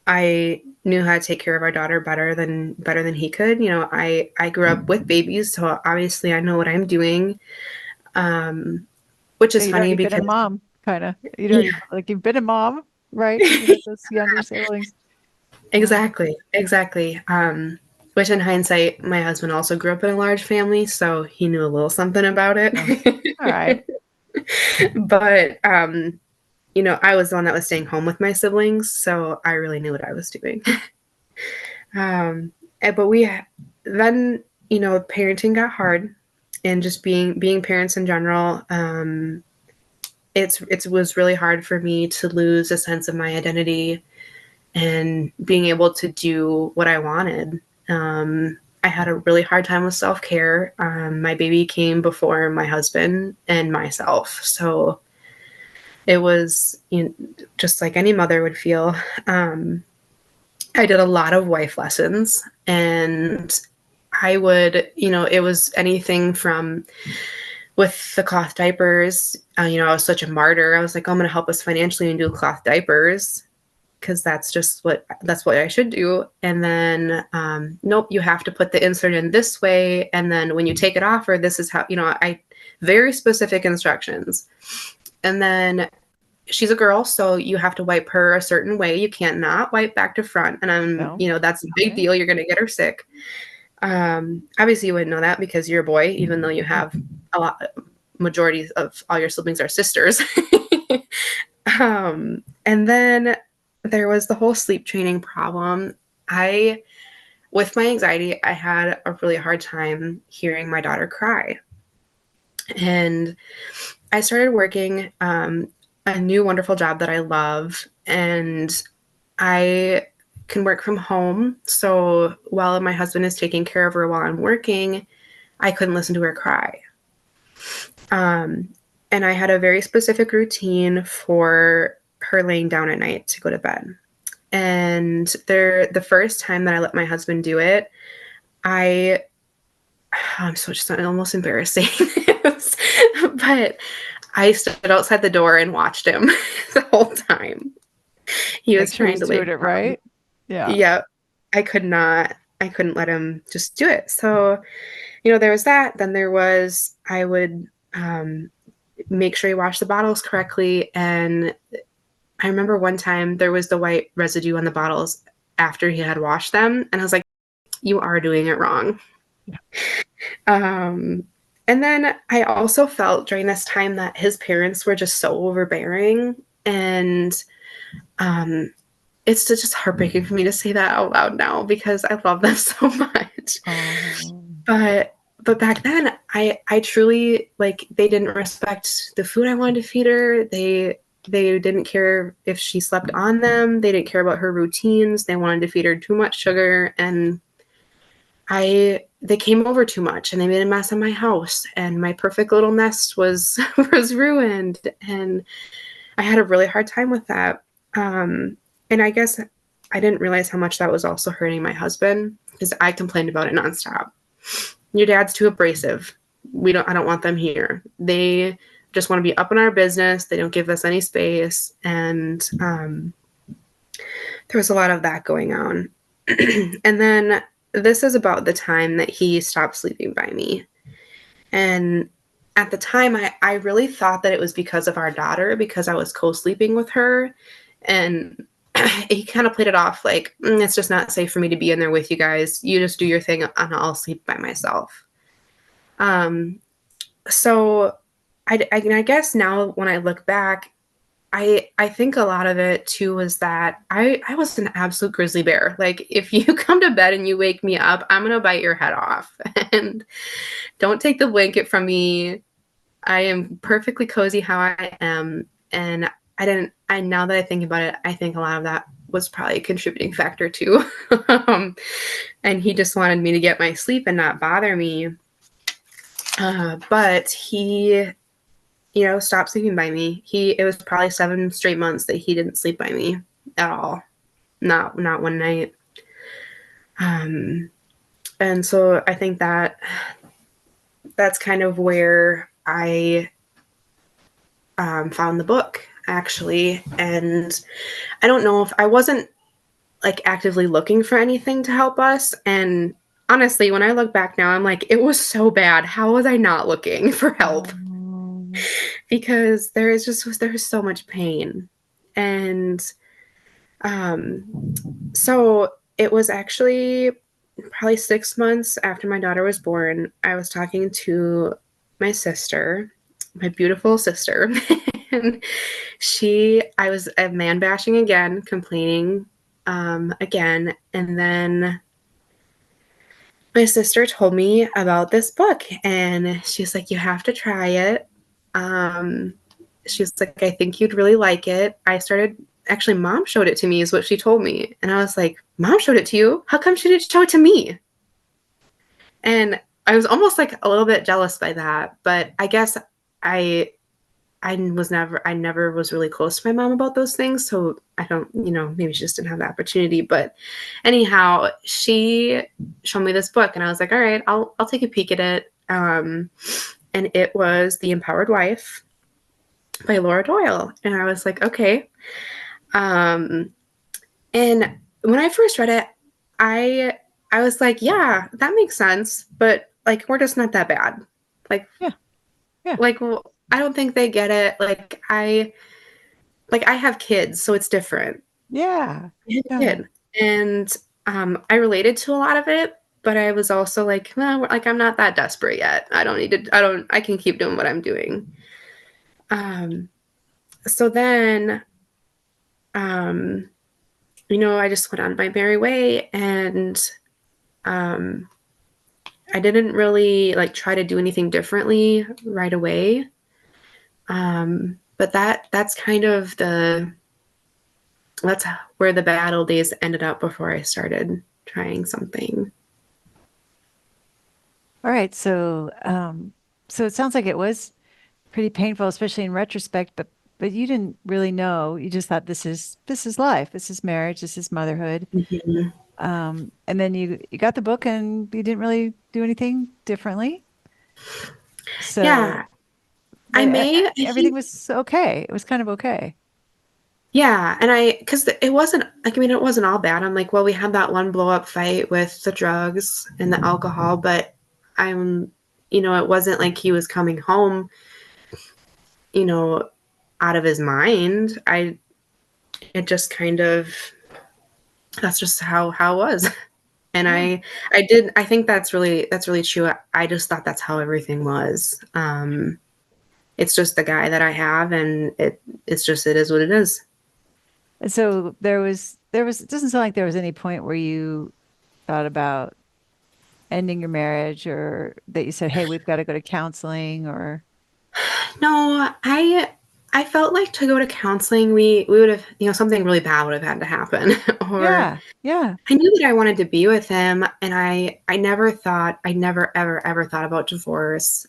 I knew how to take care of our daughter better than he could. I grew up with babies, so obviously I know what I'm doing. Which is You'd funny already been a because mom, kind of. You'd already, yeah, like, you've been a mom, right? You had those younger siblings. Yeah. exactly. Which in hindsight, my husband also grew up in a large family, so he knew a little something about it. Oh, all right. But I was the one that was staying home with my siblings, so I really knew what I was doing. But then, parenting got hard, and just being parents in general. It was really hard for me to lose a sense of my identity and being able to do what I wanted. I had a really hard time with self-care. My baby came before my husband and myself, so it was, just like any mother would feel. I did a lot of wife lessons, and I would, it was anything from with the cloth diapers. I was such a martyr. I was like, oh, I'm going to help us financially and do cloth diapers because that's what I should do. And then, nope, you have to put the insert in this way. And then when you take it off, or this is how, I very specific instructions. And then she's a girl, so you have to wipe her a certain way. You can't not wipe back to front. And No. that's a big Okay. deal. You're going to get her sick. Obviously you wouldn't know that because you're a boy, even though you have majority of all your siblings are sisters. And then there was the whole sleep training problem. With my anxiety, I had a really hard time hearing my daughter cry. And I started working a new wonderful job that I love, and I can work from home. So while my husband is taking care of her while I'm working, I couldn't listen to her cry. And I had a very specific routine for her laying down at night to go to bed. And the first time that I let my husband do it, I'm so just almost embarrassing. But I stood outside the door and watched him the whole time. He Make was sure trying he's to lay doing it down. right. Yeah. Yeah, I couldn't let him just do it. So, there was that. Then I would make sure he washed the bottles correctly. And I remember one time there was the white residue on the bottles after he had washed them. And I was like, you are doing it wrong. Yeah. Um, and then I also felt during this time that his parents were just so overbearing. And it's just heartbreaking for me to say that out loud now because I love them so much. Oh. But back then, I truly, like, they didn't respect the food I wanted to feed her. They didn't care if she slept on them. They didn't care about her routines. They wanted to feed her too much sugar, and they came over too much, and they made a mess of my house, and my perfect little nest was was ruined, and I had a really hard time with that. And I guess I didn't realize how much that was also hurting my husband because I complained about it nonstop. Your dad's too abrasive. I don't want them here. They just want to be up in our business. They don't give us any space. And there was a lot of that going on. And then this is about the time that he stopped sleeping by me. And at the time, I really thought that it was because of our daughter, because I was co-sleeping with her. And he kind of played it off like, it's just not safe for me to be in there with you guys. You just do your thing and I'll sleep by myself. So I guess now when I look back, I think a lot of it too was that I was an absolute grizzly bear. Like, if you come to bed and you wake me up, I'm going to bite your head off. And don't take the blanket from me. I am perfectly cozy how I am. And now that I think about it, I think a lot of that was probably a contributing factor too. And he just wanted me to get my sleep and not bother me. But he, stopped sleeping by me. It was probably 7 straight months that he didn't sleep by me at all. Not one night. And so I think that's kind of where I found the book, actually. And I don't know if I wasn't like actively looking for anything to help us. And honestly, when I look back now, I'm like, it was so bad. How was I not looking for help? Um, Because there's so much pain. And so it was actually probably 6 months after my daughter was born. I was talking to my sister, my beautiful sister, and I was man bashing again, complaining again, and then my sister told me about this book, and she's like, "You have to try it." Um, she's like, "I think you'd really like it." Actually, Mom showed it to me, is what she told me, and I was like, "Mom showed it to you? How come she didn't show it to me?" And I was almost like a little bit jealous by that, but I guess I I never was really close to my mom about those things, so I don't, maybe she just didn't have the opportunity. But anyhow, she showed me this book, and I was like, all right, I'll take a peek at it. And it was The Empowered Wife by Laura Doyle, and I was like, okay. Um, and when I first read it, I I was like, yeah, that makes sense, but like we're just not that bad. Like yeah, yeah, like I don't think they get it. I have kids, so it's different. yeah, I have a yeah. kid, and I related to a lot of it, but I was also like, no, like I'm not that desperate yet. I don't need to. I don't. I can keep doing what I'm doing. Um, so then, um, I just went on my merry way, and um, I didn't really like try to do anything differently right away. But that's kind of that's where the battle days ended up before I started trying something. All right. So it sounds like it was pretty painful, especially in retrospect, but you didn't really know. You just thought this is life, this is marriage, this is motherhood. Mhm. And then you got the book and you didn't really do anything differently. So, Yeah, I but I everything think, was okay. It was kind of okay. yeah, because it wasn't like, I mean, it wasn't all bad. I'm like, well, we had that one blow up fight with the drugs and the alcohol, but I'm, it wasn't like he was coming home, you know, out of his mind. It just kind of, that's just how it was. And Yeah. I think that's really true. I just thought that's how everything was. It's just the guy that I have, and it is what it is. And so there was, it doesn't sound like there was any point where you thought about ending your marriage or that you said, hey, we've got to go to counseling or, No, I felt like to go to counseling, we would have, something really bad would have had to happen, or yeah, yeah, I knew that I wanted to be with him, and I never ever thought about divorce.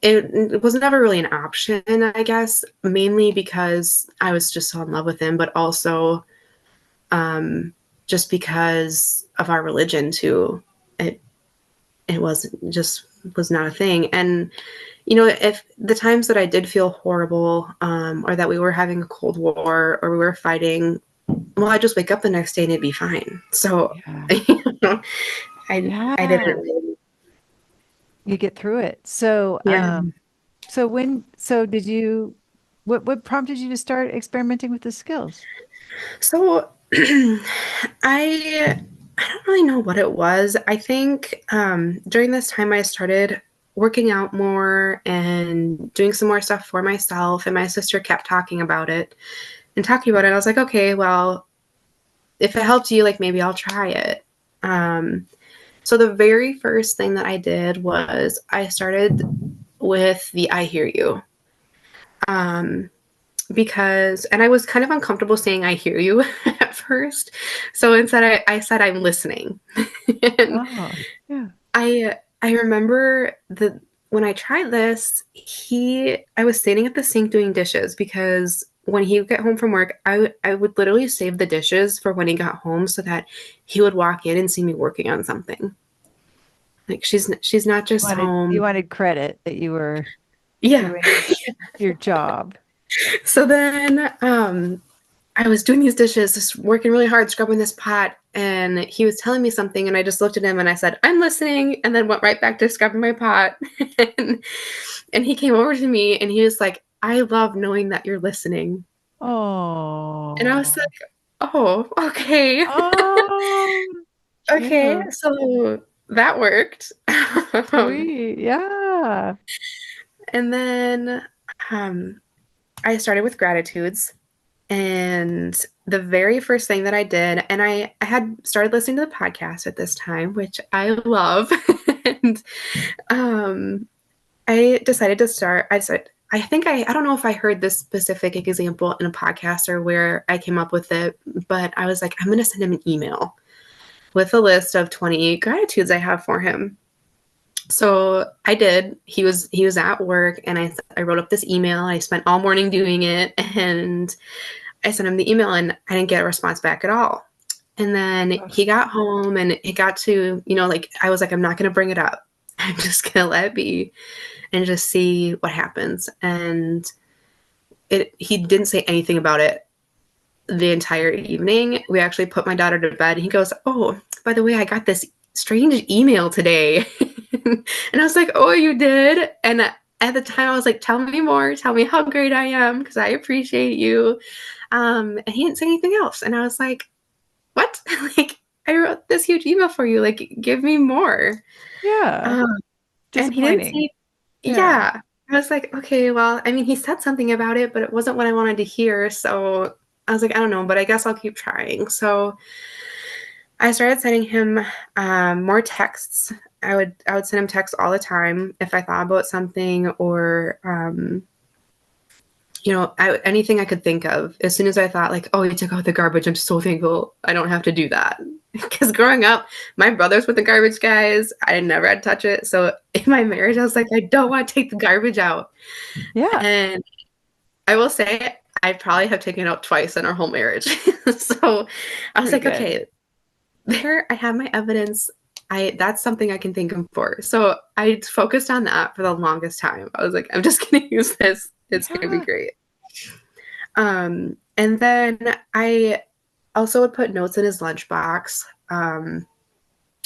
It was never really an option, I guess, mainly because I was just so in love with him, but also um, just because of our religion too. It it was not a thing. And if the times that I did feel horrible, or that we were having a cold war or we were fighting, well, I just wake up the next day and it'd be fine. So, yeah, know, I didn't yeah. really, You get through it. So, yeah. so did you, what prompted you to start experimenting with the skills? So I don't really know what it was. I think during this time I started working out more and doing some more stuff for myself, and my sister kept talking about it and talking about it. I was like, okay, well, if it helps you, like maybe I'll try it. Um, so the very first thing that I did was I started with the I hear you. Um, and I was kind of uncomfortable saying I hear you at first. So instead I said I'm listening. And Oh, yeah. I remember when I tried this, I was sitting at the sink doing dishes because when he would get home from work, I would literally save the dishes for when he got home so that he would walk in and see me working on something. Like she's not just You home. wanted credit that you were Yeah. doing your job. So then I was doing these dishes, just working really hard, scrubbing this pot, and he was telling me something, and I just looked at him and I said, "I'm listening," and then went right back to scrubbing my pot. and, and he came over to me and he was like, "I love knowing that you're listening." And I was Oh. like, "Oh, okay." Oh, Okay, cute. so that worked. Sweet. Yeah. And then um, I started with gratitudes. And the very first thing that I did, and I had started listening to the podcast at this time, which I love. and um, I decided to start. I said, I don't know if I heard this specific example in a podcast or where I came up with it, but I was like, I'm going to send him an email with a list of 28 gratitudes I have for him. So I did. He was at work, and I wrote up this email. I spent all morning doing it, and I sent him the email, and I didn't get a response back at all. And then Ugh. he got home, and it got to, like, I was like, I'm not going to bring it up. I'm just going to let it be and just see what happens. And he didn't say anything about it the entire evening. We actually put my daughter to bed, and he goes, "Oh, by the way, I got this strange email today." And I was like, "Oh, you did?" And at the time, I was like, "Tell me more. Tell me how great I am, because I appreciate you." And he didn't say anything else. And I was like, "What?" Like, I wrote this huge email for you. Like, give me more. Yeah. Um, and he didn't Disappointing. say, Yeah. yeah. I was like, okay, well, I mean, he said something about it, but it wasn't what I wanted to hear. So I was like, I don't know, but I guess I'll keep trying. So I started sending him more texts. I would send him texts all the time if I thought about something or anything I could think of. As soon as I thought like, oh, you took out the garbage, I'm so thankful I don't have to do that. Because growing up, my brothers were the garbage guys. I never had to touch it. So in my marriage, I was like, I don't want to take the garbage out. Yeah. And I will say, I probably have taken it out twice in our whole marriage. So I was Pretty like, good. okay, there, I have my evidence. That's something I can think of for. So I focused on that for the longest time. I was like, I'm just going to use this. It's going to be Yeah. great. And then I also would put notes in his lunchbox. And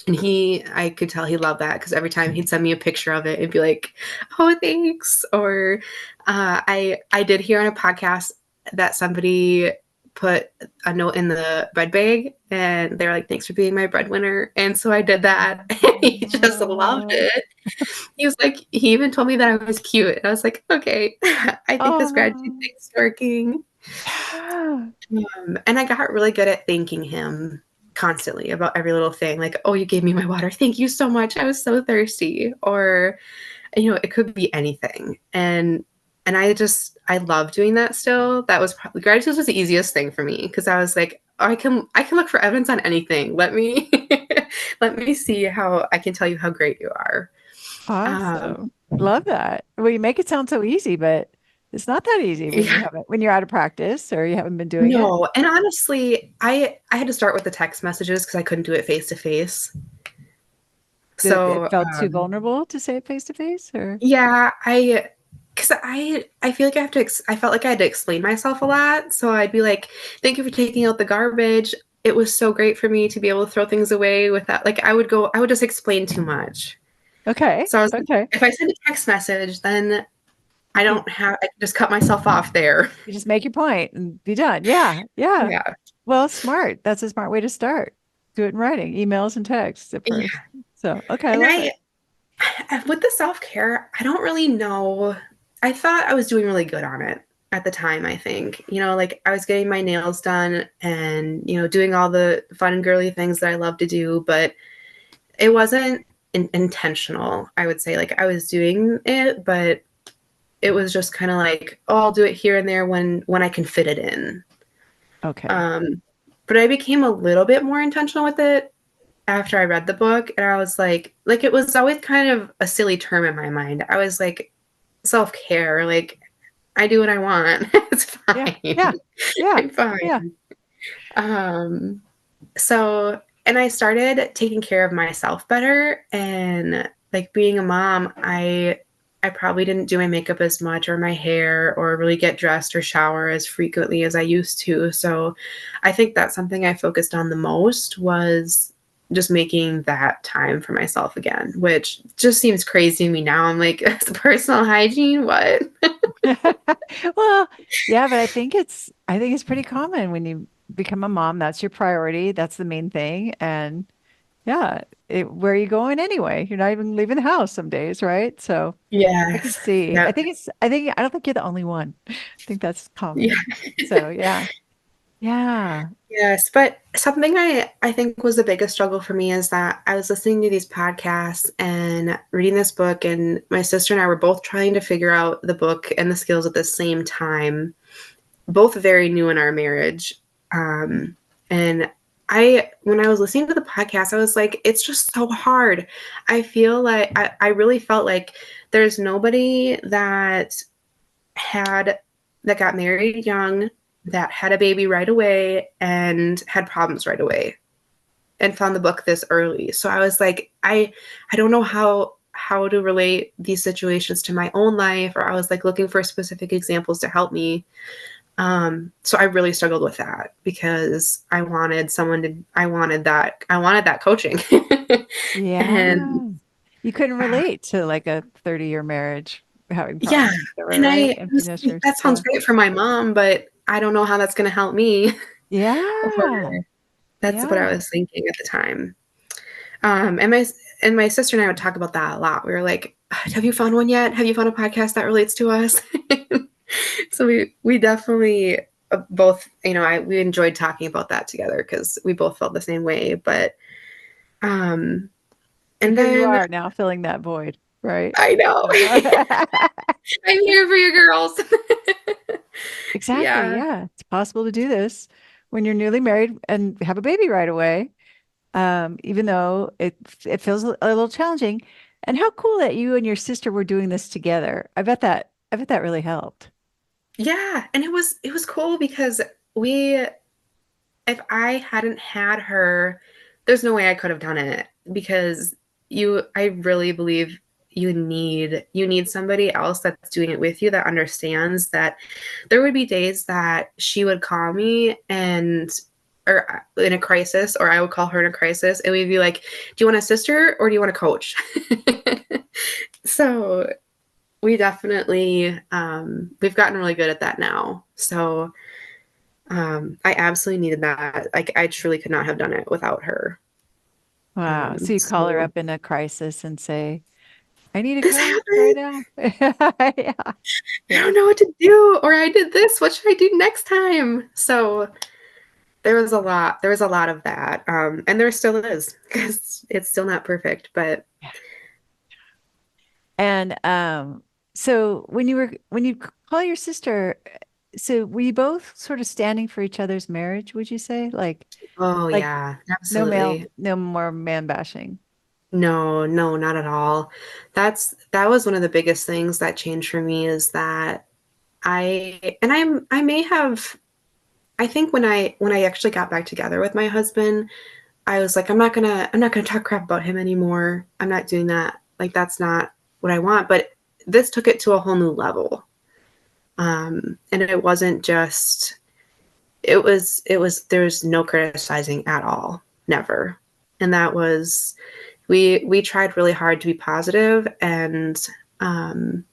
I could tell he loved that because every time he'd send me a picture of it, it'd be like, "Oh, thanks." Or I did hear on a podcast that somebody put a note in the bread bag, and they're like, "Thanks for being my breadwinner." And so I did that, and he just loved Oh. it. He was like, he even told me that I was cute, and I was like, "Okay, I think this gratitude Oh. thing's working." Yeah. And I got really good at thanking him constantly about every little thing. Like, "Oh, you gave me my water. Thank you so much. I was so thirsty." Or, it could be anything. And I love doing that still. That was probably gratitude was the easiest thing for me because I was like, oh, I can look for evidence on anything. Let me let me see how I can tell you how great you are. Um, Awesome. Love that. Well, you make it sound so easy, but it's not that easy when yeah, you're out of practice or you haven't been doing it. no, and honestly, I had to start with the text messages because I couldn't do it face to face. It So, felt too vulnerable to say it face to face or yeah, because I feel like I felt like I had to explain myself a lot. So I'd be like, "Thank you for taking out the garbage. It was so great for me to be able to throw things away without," like, I would just explain too much. okay. So I was like, Okay. if I send a text message, then You, I can just cut myself off there. you just make your point and be done. Yeah. Yeah. Yeah. Well, smart. That's a smart way to start. Do it in writing, emails and texts at Yeah. first. So, okay, I And love it. with the self-care, I don't really know. I thought I was doing really good on it at the time, I think. Like I was getting my nails done and, doing all the fun and girly things that I love to do, but it wasn't intentional, I would say. Like I was doing it, but it was just kind of like, oh, I'll do it here and there when I can fit it in. Okay. Um, but I became a little bit more intentional with it after I read the book, and I was like it was always kind of a silly term in my mind. I was like, self-care, like I do what I want. It's Yeah. fine. Yeah. Yeah. I'm fine. Yeah. Um, so, and I started taking care of myself better, and like being a mom, I probably didn't do my makeup as much or my hair or really get dressed or shower as frequently as I used to. So I think that's something I focused on the most was just making that time for myself again, which just seems crazy to me now. I'm like, personal hygiene, what? Well, yeah, but I think it's pretty common when you become a mom, that's your priority, that's the main thing. And yeah, where are you going anyway? You're not even leaving the house some days, right? So I can Yes. see. Yep. I don't think you're the only one. I think that's Yeah. common. So yeah. Yeah. Yes, but something I think was the biggest struggle for me is that I was listening to these podcasts and reading this book, and my sister and I were both trying to figure out the book and the skills at the same time, both very new in our marriage. And when I was listening to the podcast, I was like, it's just so hard. I feel like I really felt like there's nobody had that got married young, that had a baby right away and had problems right away and found the book this early. So I was like, I don't know how to relate these situations to my own life, or I was like looking for specific examples to help me. So I really struggled with that because I wanted that coaching. And Yeah. You couldn't relate to like a 30-year marriage having yeah, problems, and right? I Empty was like, nesters. that sounds Yeah. great for my mom, but I don't know how that's gonna help me. Or Yeah. that's what I Yeah. was thinking at the time. And my sister and I would talk about that a lot. We were like, "Have you found one yet? Have you found a podcast that relates to us?" So we definitely both, we enjoyed talking about that together because we both felt the same way. But um, And and here you then are now filling that void, right? I know So I'm here for you girls. exactly. Yeah. Yeah. It's possible to do this when you're newly married and have a baby right away. Even though it feels a little challenging. And how cool that you and your sister were doing this together. I bet that really helped. Yeah, and it was cool because we if I hadn't had her, there's no way I could have done it because I really believe you need somebody else that's doing it with you that understands that there would be days that she would call me and or in a crisis, or I would call her in a crisis, and we'd be like, "Do you want a sister or do you want a coach?" So we've gotten really good at that now. So I absolutely needed that. Like I truly could not have done it without her. Wow. So you call her So up in a crisis and say, I need a this coach right happened. now. Yeah. I Yeah. don't know what to do, or I did this. What should I do next time? So there was a lot of that, and there still is because it's still not perfect. But And so when you call your sister, so were you both sort of standing for each other's marriage, would you say? oh Like yeah, absolutely. no more man bashing. No, no, not at all. That was one of the biggest things that changed for me is that I may have I think when I actually got back together with my husband, I was like, I'm not gonna talk crap about him anymore. I'm not doing that. Like that's not what I want. But this took it to a whole new level. And it wasn't just it was there was no criticizing at all. Never. And that was we tried really hard to be positive, and um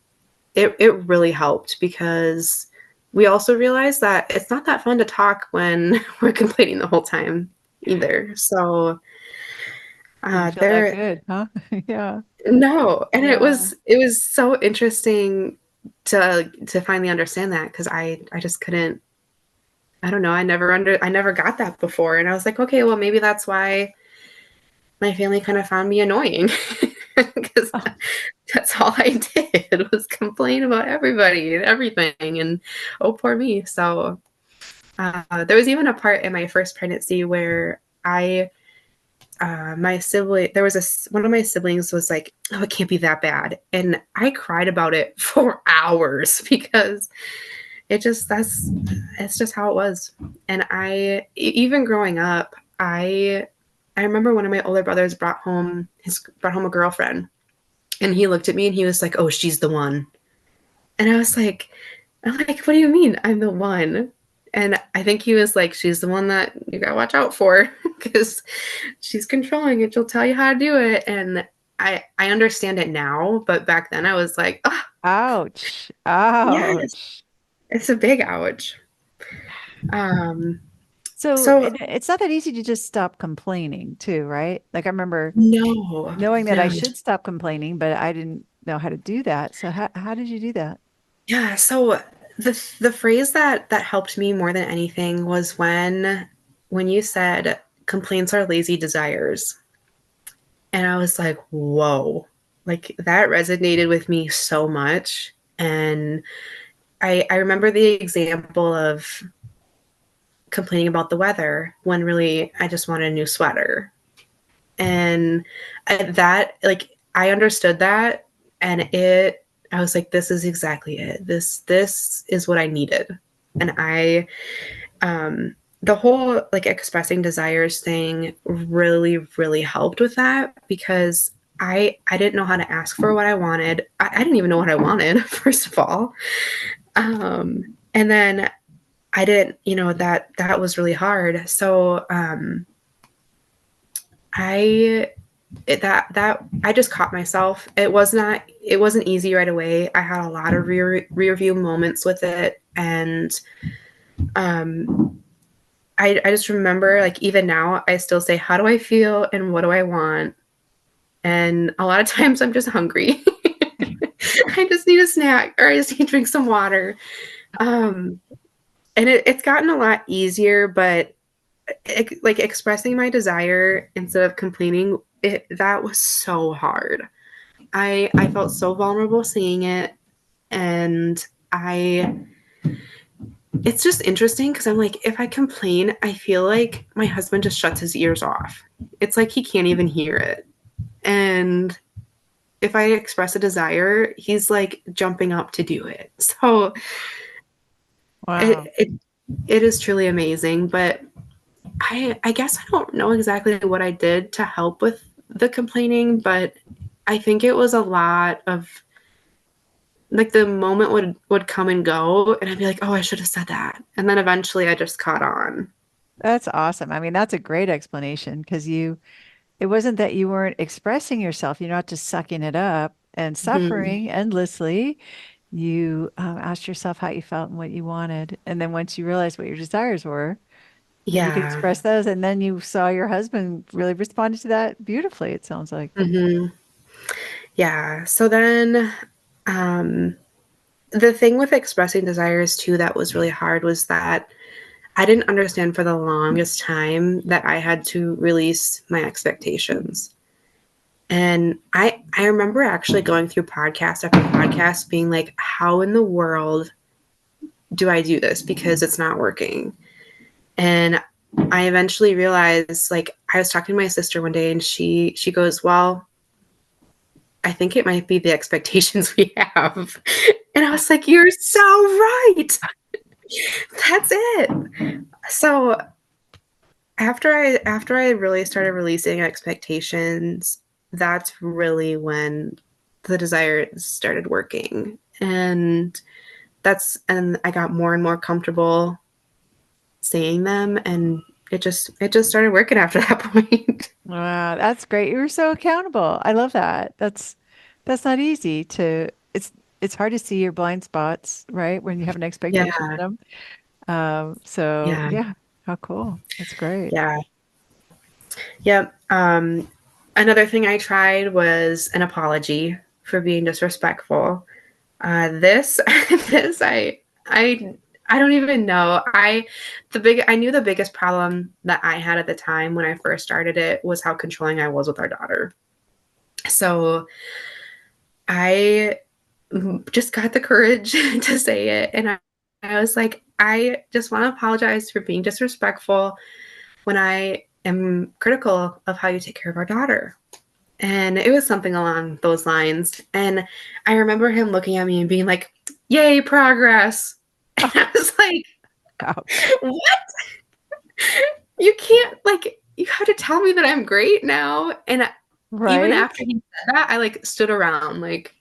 it really helped because we also realized that it's not that fun to talk when we're complaining the whole time either. So Didn't feel that there good, huh? Yeah. no, and Yeah. it was so interesting to finally understand that because I just couldn't. I don't know. I never got that before, and I was like, okay, well maybe that's why my family kind of found me annoying because Oh, that's all I did was complain about everybody and everything, and oh poor me. So there was even a part in my first pregnancy where my sibling, there was one of my siblings was like, oh, it can't be that bad. And I cried about it for hours because it just, it's just how it was. And even growing up, I remember one of my older brothers brought home a girlfriend, and he looked at me and he was like, oh, she's the one. And I'm like, what do you mean I'm the one? And I think he was like, she's the one that you gotta watch out for because she's controlling and she'll tell you how to do it. And I understand it now, but back then I was like, oh, Ouch. yes, Ouch. it's a big ouch. Um, So so it's not that easy to just stop complaining too, right? Like I remember no, knowing that I no. should stop complaining, but I didn't know how to do that. So how did you do that? Yeah, so the phrase that helped me more than anything was when you said complaints are lazy desires. And I was like, whoa. Like that resonated with me so much. And I remember the example of complaining about the weather when really I just wanted a new sweater. And that like I understood that, and I was like, this is exactly it. This is what I needed. And the whole like expressing desires thing really, really helped with that because I didn't know how to ask for what I wanted. I didn't even know what I wanted, first of all. And then I didn't, that was really hard. So I that I just caught myself. It wasn't easy right away. I had a lot of rear view moments with it, and um I just remember, like, even now I still say, how do I feel and what do I want? And a lot of times I'm just hungry. I just need a snack, or I just need to drink some water. Um and it's gotten a lot easier, but like expressing my desire instead of complaining, that was so hard. I felt so vulnerable seeing it, and I it's just interesting because I'm like, if I complain, I feel like my husband just shuts his ears off. It's like he can't even hear it. And if I express a desire, he's like jumping up to do it. So Wow. it it, it is truly amazing. But I guess I don't know exactly what I did to help with the complaining, but I think it was a lot of like the moment would come and go, and I'd be like, oh, I should have said that. And then eventually I just caught on. That's awesome. I mean, that's a great explanation because it wasn't that you weren't expressing yourself. You're not just sucking it up and Mhm. suffering endlessly. You asked yourself how you felt and what you wanted. And then once you realized what your desires were, then you could Yeah. express those. And then you saw your husband really responded to that beautifully, it sounds like. Mhm. Yeah. So then, um, the thing with expressing desires too that was really hard was that I didn't understand for the longest time that I had to release my expectations. And I remember actually going through podcast after podcast being like, how in the world do I do this? Because it's not working. And I eventually realized, like, I was talking to my sister one day and she goes, well, I think it might be the expectations we have. And I was like, you're so right. That's it. So after I really started releasing expectations, that's really when the desire started working. And I got more and more comfortable saying them, and it just started working after that point. Wow, that's great. You were so accountable. I love that. That's not easy to it's hard to see your blind spots, right? When you have an expectation Yeah. in them. So Yeah. yeah, how cool. That's great. Yeah. Yep. Another thing I tried was an apology for being disrespectful. This this I don't even know. I knew the biggest problem that I had at the time when I first started it was how controlling I was with our daughter. So I just got the courage to say it, and I was like, I just want to apologize for being disrespectful when I am critical of how you take care of our daughter. And it was something along those lines. And I remember him looking at me and being like, yay, progress. And I was like, Ouch. what? You can't, like, you have to tell me that I'm great now. And even Right? after he said that, I like stood around, like,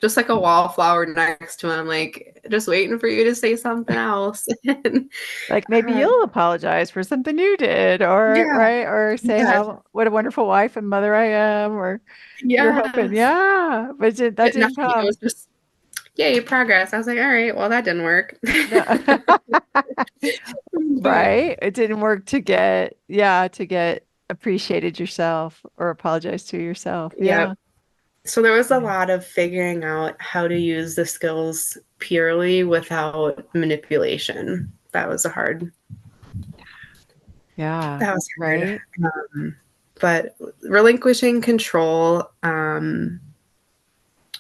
just like a wallflower next to him, like, just waiting for you to say something else. And, Like maybe uh, you'll apologize for something you did, or yeah, right, or say yes, how what a wonderful wife and mother I am, or you're hoping, yes. yeah, but that But didn't nothing. It come. was just, yay, progress. I was like, all right, well, that didn't work. No. But Right? It didn't work to get appreciated yourself or apologize to yourself. yeah. Yeah. So there was a lot of figuring out how to use the skills purely without manipulation. That was a hard. Yeah. That was hard. Right. But relinquishing control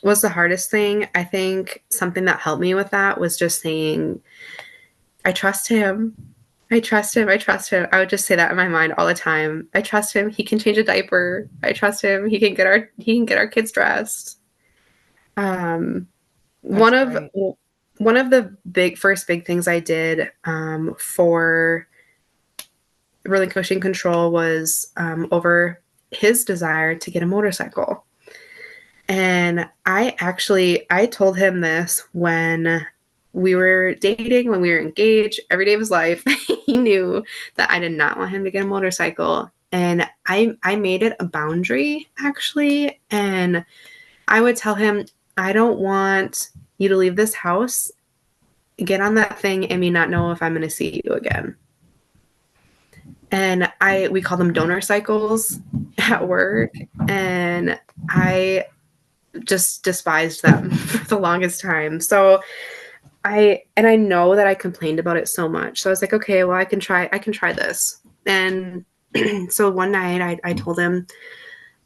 was the hardest thing. I think something that helped me with that was just saying, I trust him. I trust him. I trust him. I would just say that in my mind all the time. I trust him. He can change a diaper. I trust him. He can get our kids dressed. Um, That's one of great. one of the big things I did for relinquishing control was over his desire to get a motorcycle. And I told him this when we were dating, when we were engaged, every day of his life. He knew that I did not want him to get a motorcycle. And I made it a boundary, actually. And I would tell him, I don't want you to leave this house, get on that thing, and me not know if I'm going to see you again. And we call them donor cycles at work. And I just despised them for the longest time. So I know that I complained about it so much. So I was like, okay, well, I can try this. And so one night I told him,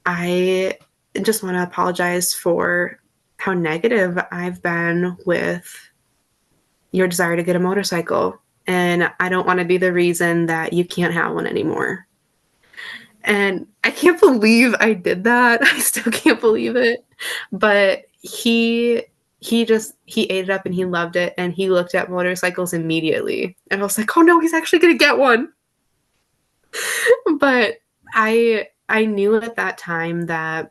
I just want to apologize for how negative I've been with your desire to get a motorcycle. And I don't want to be the reason that you can't have one anymore. And I can't believe I did that. I still can't believe it. But he ate it up and he loved it and he looked at motorcycles immediately. And I was like, "Oh no, he's actually going to get one." But I knew at that time that,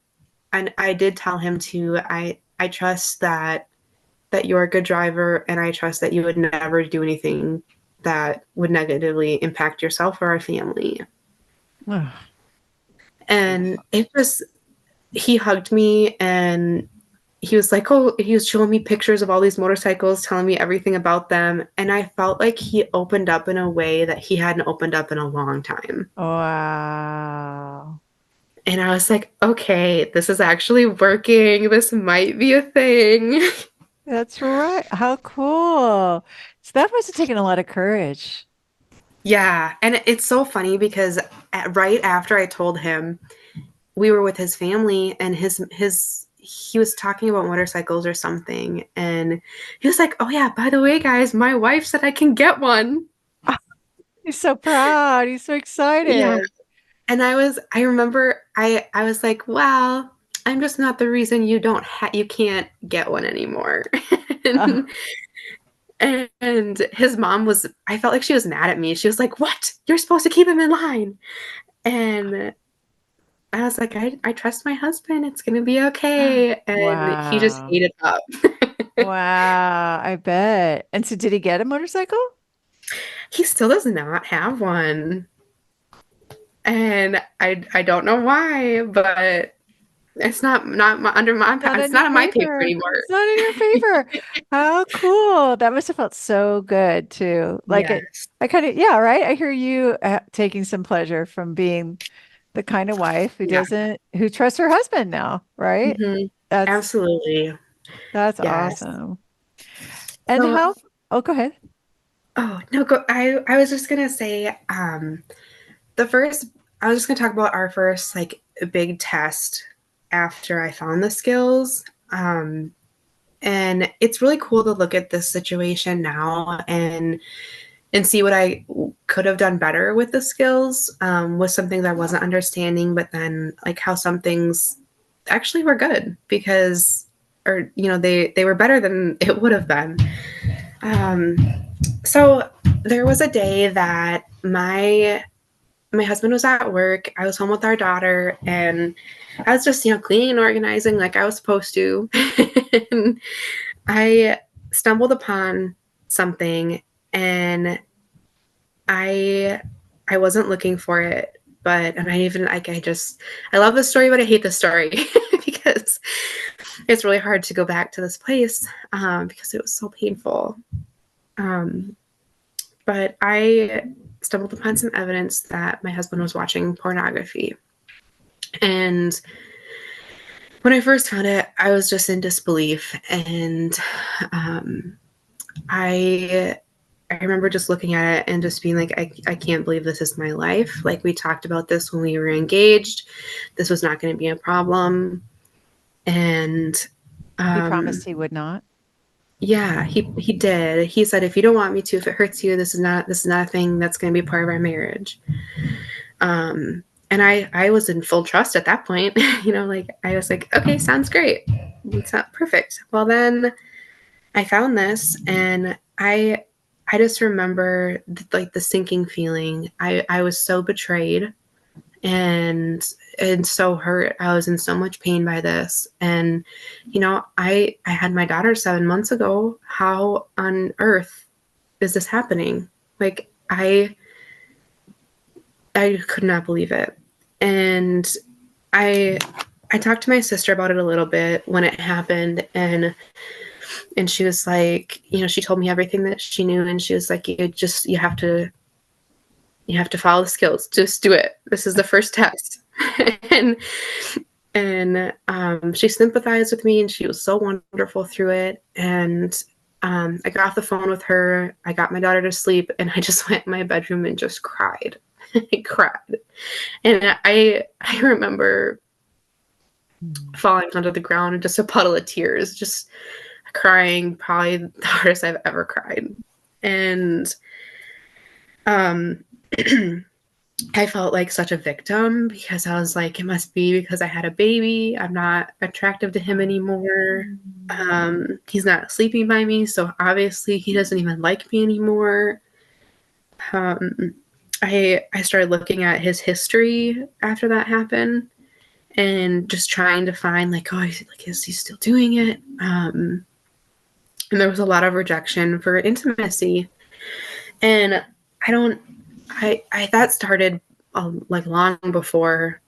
and I did tell him to, I trust that you're a good driver and I trust that you would never do anything that would negatively impact yourself or our family. Ugh, And it just, he hugged me and he was like, oh, he was showing me pictures of all these motorcycles, telling me everything about them. And I felt like he opened up in a way that he hadn't opened up in a long time. wow. And I was like, okay, this is actually working. This might be a thing. That's right. How cool. So that must have taken a lot of courage. Yeah. And it's so funny because right after I told him, we were with his family and he was talking about motorcycles or something. And he was like, oh, yeah, by the way, guys, my wife said I can get one. He's so proud. He's so Yeah. excited. And I remember I was like, well, I'm just not the reason you can't get one anymore. Uh, and, and his mom was, I felt like she was mad at me. She was like, what? You're supposed to keep him in line. And I was like, I trust my husband. It's gonna be okay. And he just wow. ate it up. Wow. I bet. And so did he get a motorcycle? He still does not have one. And I don't know why, but it's not my, under my Not it's in your not on my paper favor. anymore. It's not in your favor. How cool. That must have felt so good too. Like it, Yes. I kind of, yeah, right. I hear you taking some pleasure from being the kind of wife Yeah. who trusts her husband now, right? Hmm. That's, Absolutely. that's Yes. awesome. And So, how, oh, go ahead. oh no, go. I was just gonna say, the first. I was just gonna talk about our first like big test after I found the skills. And it's really cool to look at this situation now and and see what I could have done better with the skills, was something that I wasn't understanding, but then like how some things actually were good because, or, you know, they were better than it would have been. Um, so there was a day that my husband was at work. I was home with our daughter, and I was just, you know, cleaning and organizing like I was supposed to. And I stumbled upon something, and I I wasn't looking for it, but and I even like I love the story, but I hate the story because it's really hard to go back to this place because it was so painful. Um, but I stumbled upon some evidence that my husband was watching pornography. And when I first found it, I was just in disbelief. And um, I I remember just looking at it and just being like, I can't believe this is my life. Like, we talked about this when we were engaged. This was not going to be a problem. And He promised he would not. yeah, he did. He said, if you don't want me to, if it hurts you, this is not a thing that's going to be part of our marriage. And I was in full trust at that point. You know, like I was like, okay, sounds great. It's not perfect. Well, then I found this, and I just remember like the sinking feeling. I was so betrayed and so hurt. I was in so much pain by this. And you know, I had my daughter 7 months ago. How on earth is this happening? Like I could not believe it. And I I talked to my sister about it a little bit when it happened, and she was like, you know, she told me everything that she knew, and she was like, you have to follow the skills. Just do it. This is the first test. and she sympathized with me, and she was so wonderful through it. And I got off the phone with her. I got my daughter to sleep, and I just went in my bedroom and just cried. I cried, and I remember falling onto the ground and just a puddle of tears, just crying, probably the hardest I've ever cried. And um I felt like such a victim because I was like, it must be because I had a baby. I'm not attractive to him anymore. He's not sleeping by me, so obviously he doesn't even like me anymore. Um, I started looking at his history after that happened and just trying to find like, is he still doing it? And there was a lot of rejection for intimacy, and I don't I that started like long before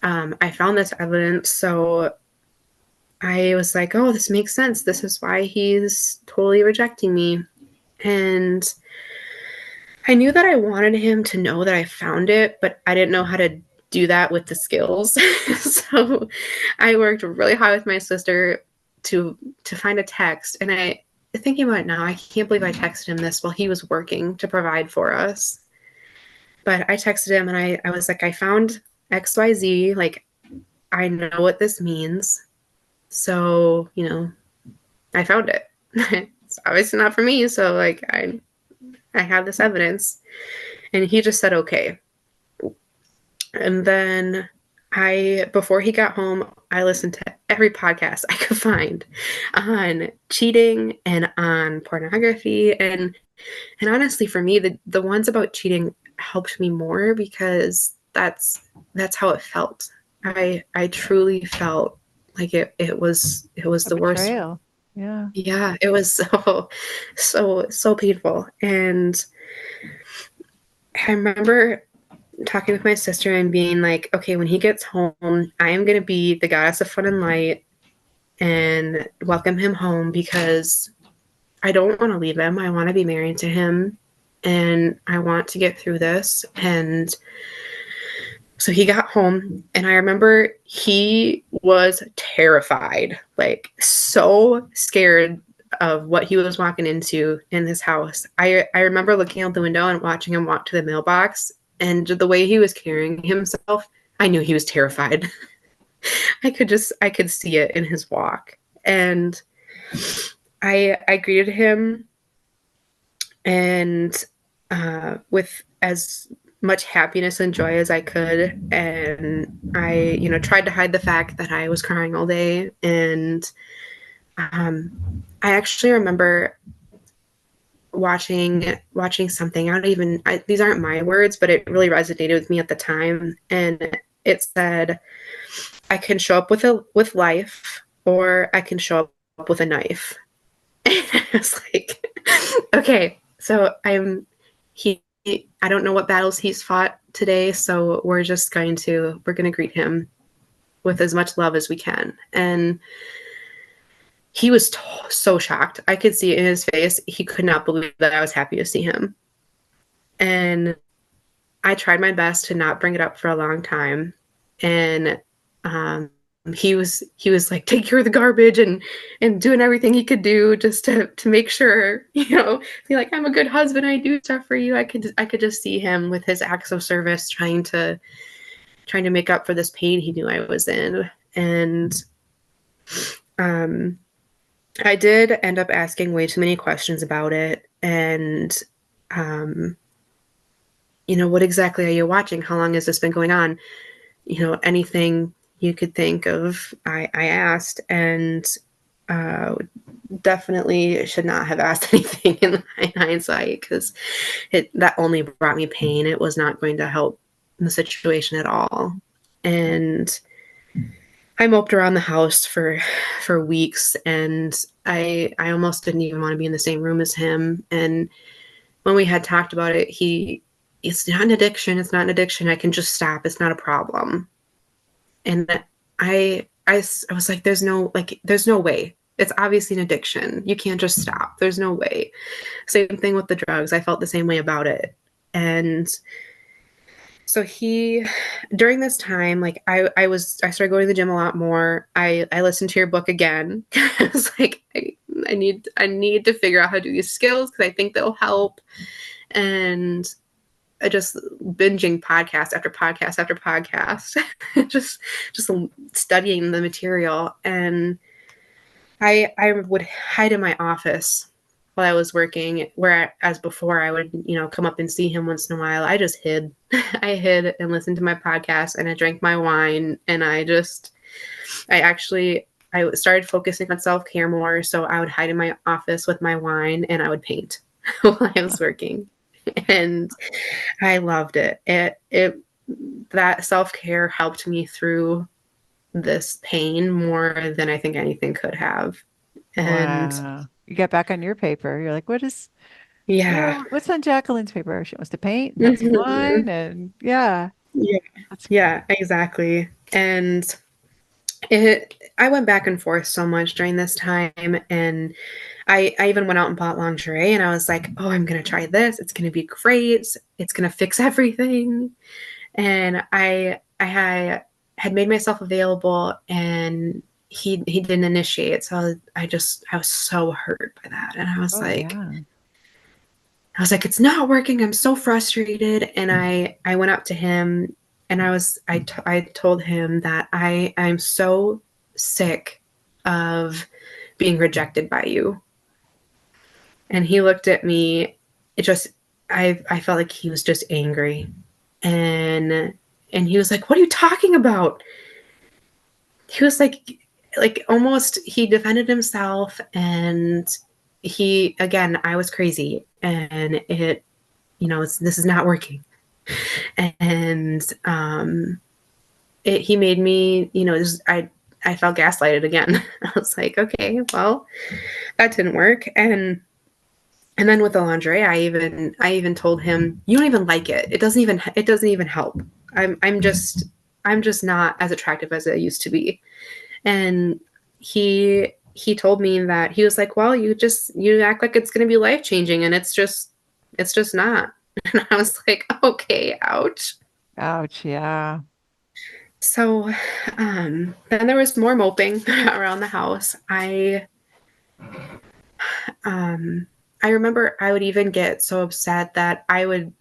I found this evidence. So I was like, oh, this makes sense. This is why he's totally rejecting me. And I knew that I wanted him to know that I found it, but I didn't know how to do that with the skills. So I worked really hard with my sister to find a text. And I thinking about it now, I can't believe I texted him this while he was working to provide for us. But I texted him, and I was like, I found XYZ. Like, I know what this means. So, you know, I found it. It's obviously not for me. So like I have this evidence. And he just said, okay. And then before he got home, I listened to every podcast I could find on cheating and on pornography. And honestly, for me, the ones about cheating helped me more because that's how it felt. I truly felt like it was A the worst. betrayal. Yeah. Yeah, it was so painful. And I remember talking with my sister and being like, okay, when he gets home, I am going to be the goddess of fun and light and welcome him home because I don't want to leave him. I want to be married to him and I want to get through this. And so he got home, and I remember he was terrified, like so scared of what he was walking into in his house. I remember looking out the window and watching him walk to the mailbox, and the way he was carrying himself, I knew he was terrified. I could see it in his walk. And I greeted him, and with as much happiness and joy as I could. And I, tried to hide the fact that I was crying all day. And I actually remember watching something. These aren't my words, but it really resonated with me at the time. And it said, I can show up with life, or I can show up with a knife. And I was like, okay, so he, I don't know what battles he's fought today, so we're going to greet him with as much love as we can. And he was so shocked. I could see it in his face. He could not believe that I was happy to see him. And I tried my best to not bring it up for a long time. And he was like taking care of the garbage and doing everything he could do just to make sure, be like, I'm a good husband, I do stuff for you. I could just see him with his acts of service trying to make up for this pain he knew I was in. And I did end up asking way too many questions about it. And what exactly are you watching? How long has this been going on? Anything you could think of, I asked, and definitely should not have asked anything in hindsight, because that only brought me pain. It was not going to help the situation at all. And I moped around the house for weeks, and I almost didn't even want to be in the same room as him. And when we had talked about it, it's not an addiction. It's not an addiction. I can just stop. It's not a problem. And I was like, there's no way. It's obviously an addiction. You can't just stop. There's no way. Same thing with the drugs. I felt the same way about it. And so during this time, like I started going to the gym a lot more. I listened to your book again. I was like, I need to figure out how to do these skills, because I think they'll help. And I just binging podcast after podcast after podcast, just studying the material. And I would hide in my office while I was working, whereas before I would, come up and see him once in a while. I just hid. I hid and listened to my podcast, and I drank my wine, and I started focusing on self-care more. So I would hide in my office with my wine, and I would paint while I was working. And I loved it. That self-care helped me through this pain more than I think anything could have. And Wow. You got back on your paper. You're like, yeah. what's on Jacqueline's paper? She wants to paint and have some Mhm. wine. And yeah, Yeah. that's Yeah, exactly. And I went back and forth so much during this time. And I even went out and bought lingerie, and I was like, oh, I'm going to try this. It's going to be great. It's going to fix everything. And I had made myself available, and he didn't initiate. So I was so hurt by that. And oh yeah. I was like, it's not working. I'm so frustrated. And I went up to him, and I told him that I'm so sick of being rejected by you. And he looked at me. I felt like he was just angry. And he was like, what are you talking about? He was like almost, he defended himself. And again, I was crazy, and this is not working. And he made me, I felt gaslighted again. I was like, okay, well, that didn't work. And then with the lingerie, I even told him, you don't even like it. It doesn't even help. I'm just not as attractive as I used to be. And he told me that, he was like, well, you act like it's going to be life changing, and it's just not. And I was like, okay, ouch. Ouch. Yeah. So then there was more moping around the house. Um, I remember I would even get so upset that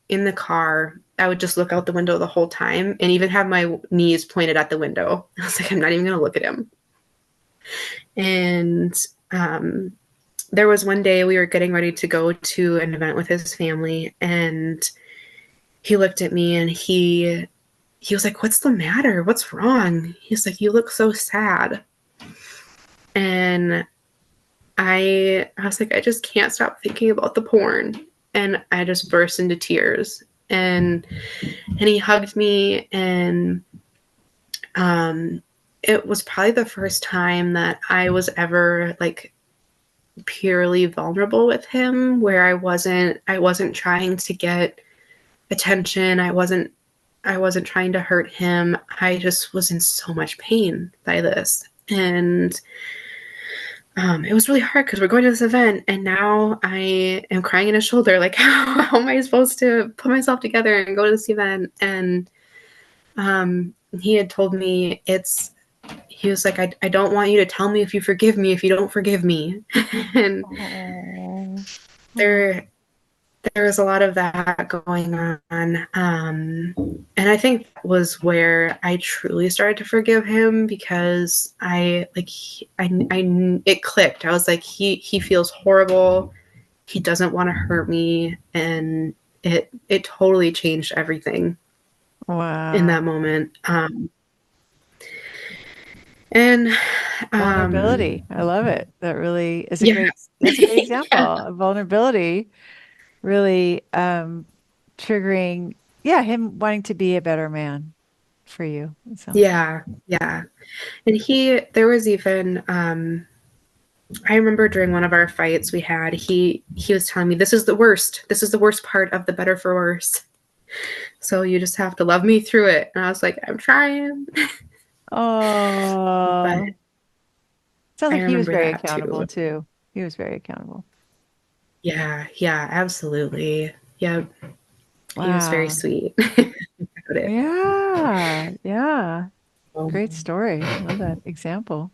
in the car, I would just look out the window the whole time, and even have my knees pointed at the window. I was like, I'm not even going to look at him. And there was one day we were getting ready to go to an event with his family, and he looked at me and he was like, "What's the matter? What's wrong?" He's like, "You look so sad." And I was like, "I just can't stop thinking about the porn." And I just burst into tears. And he hugged me, and it was probably the first time that I was ever like purely vulnerable with him, where I wasn't trying to get attention. I wasn't trying to hurt him. I just was in so much pain by this. And it was really hard because we're going to this event, and now I am crying in his shoulder. Like, how am I supposed to put myself together and go to this event? And he had told me he was like, I don't want you to tell me if you forgive me if you don't forgive me. And Oh. there there was a lot of that going on. And I think that was where I truly started to forgive him, because it clicked. I was like, he feels horrible. He doesn't want to hurt me. And it totally changed everything in Wow. that moment. And Vulnerability. I love it. That really is yeah, that's a great example yeah, of vulnerability really triggering, yeah, him wanting to be a better man for you, it sounds like. yeah, yeah. And there was even, I remember during one of our fights we had, he was telling me, "This is the worst. This is the worst part of the better for worse. So you just have to love me through it." And I was like, "I'm trying." But Oh, sounds I like he was remember very that accountable too. too. He was very accountable. Yeah, yeah, absolutely. Yep. He was very Wow. sweet about it. Yeah. Yeah. Great Um, story. Love that example.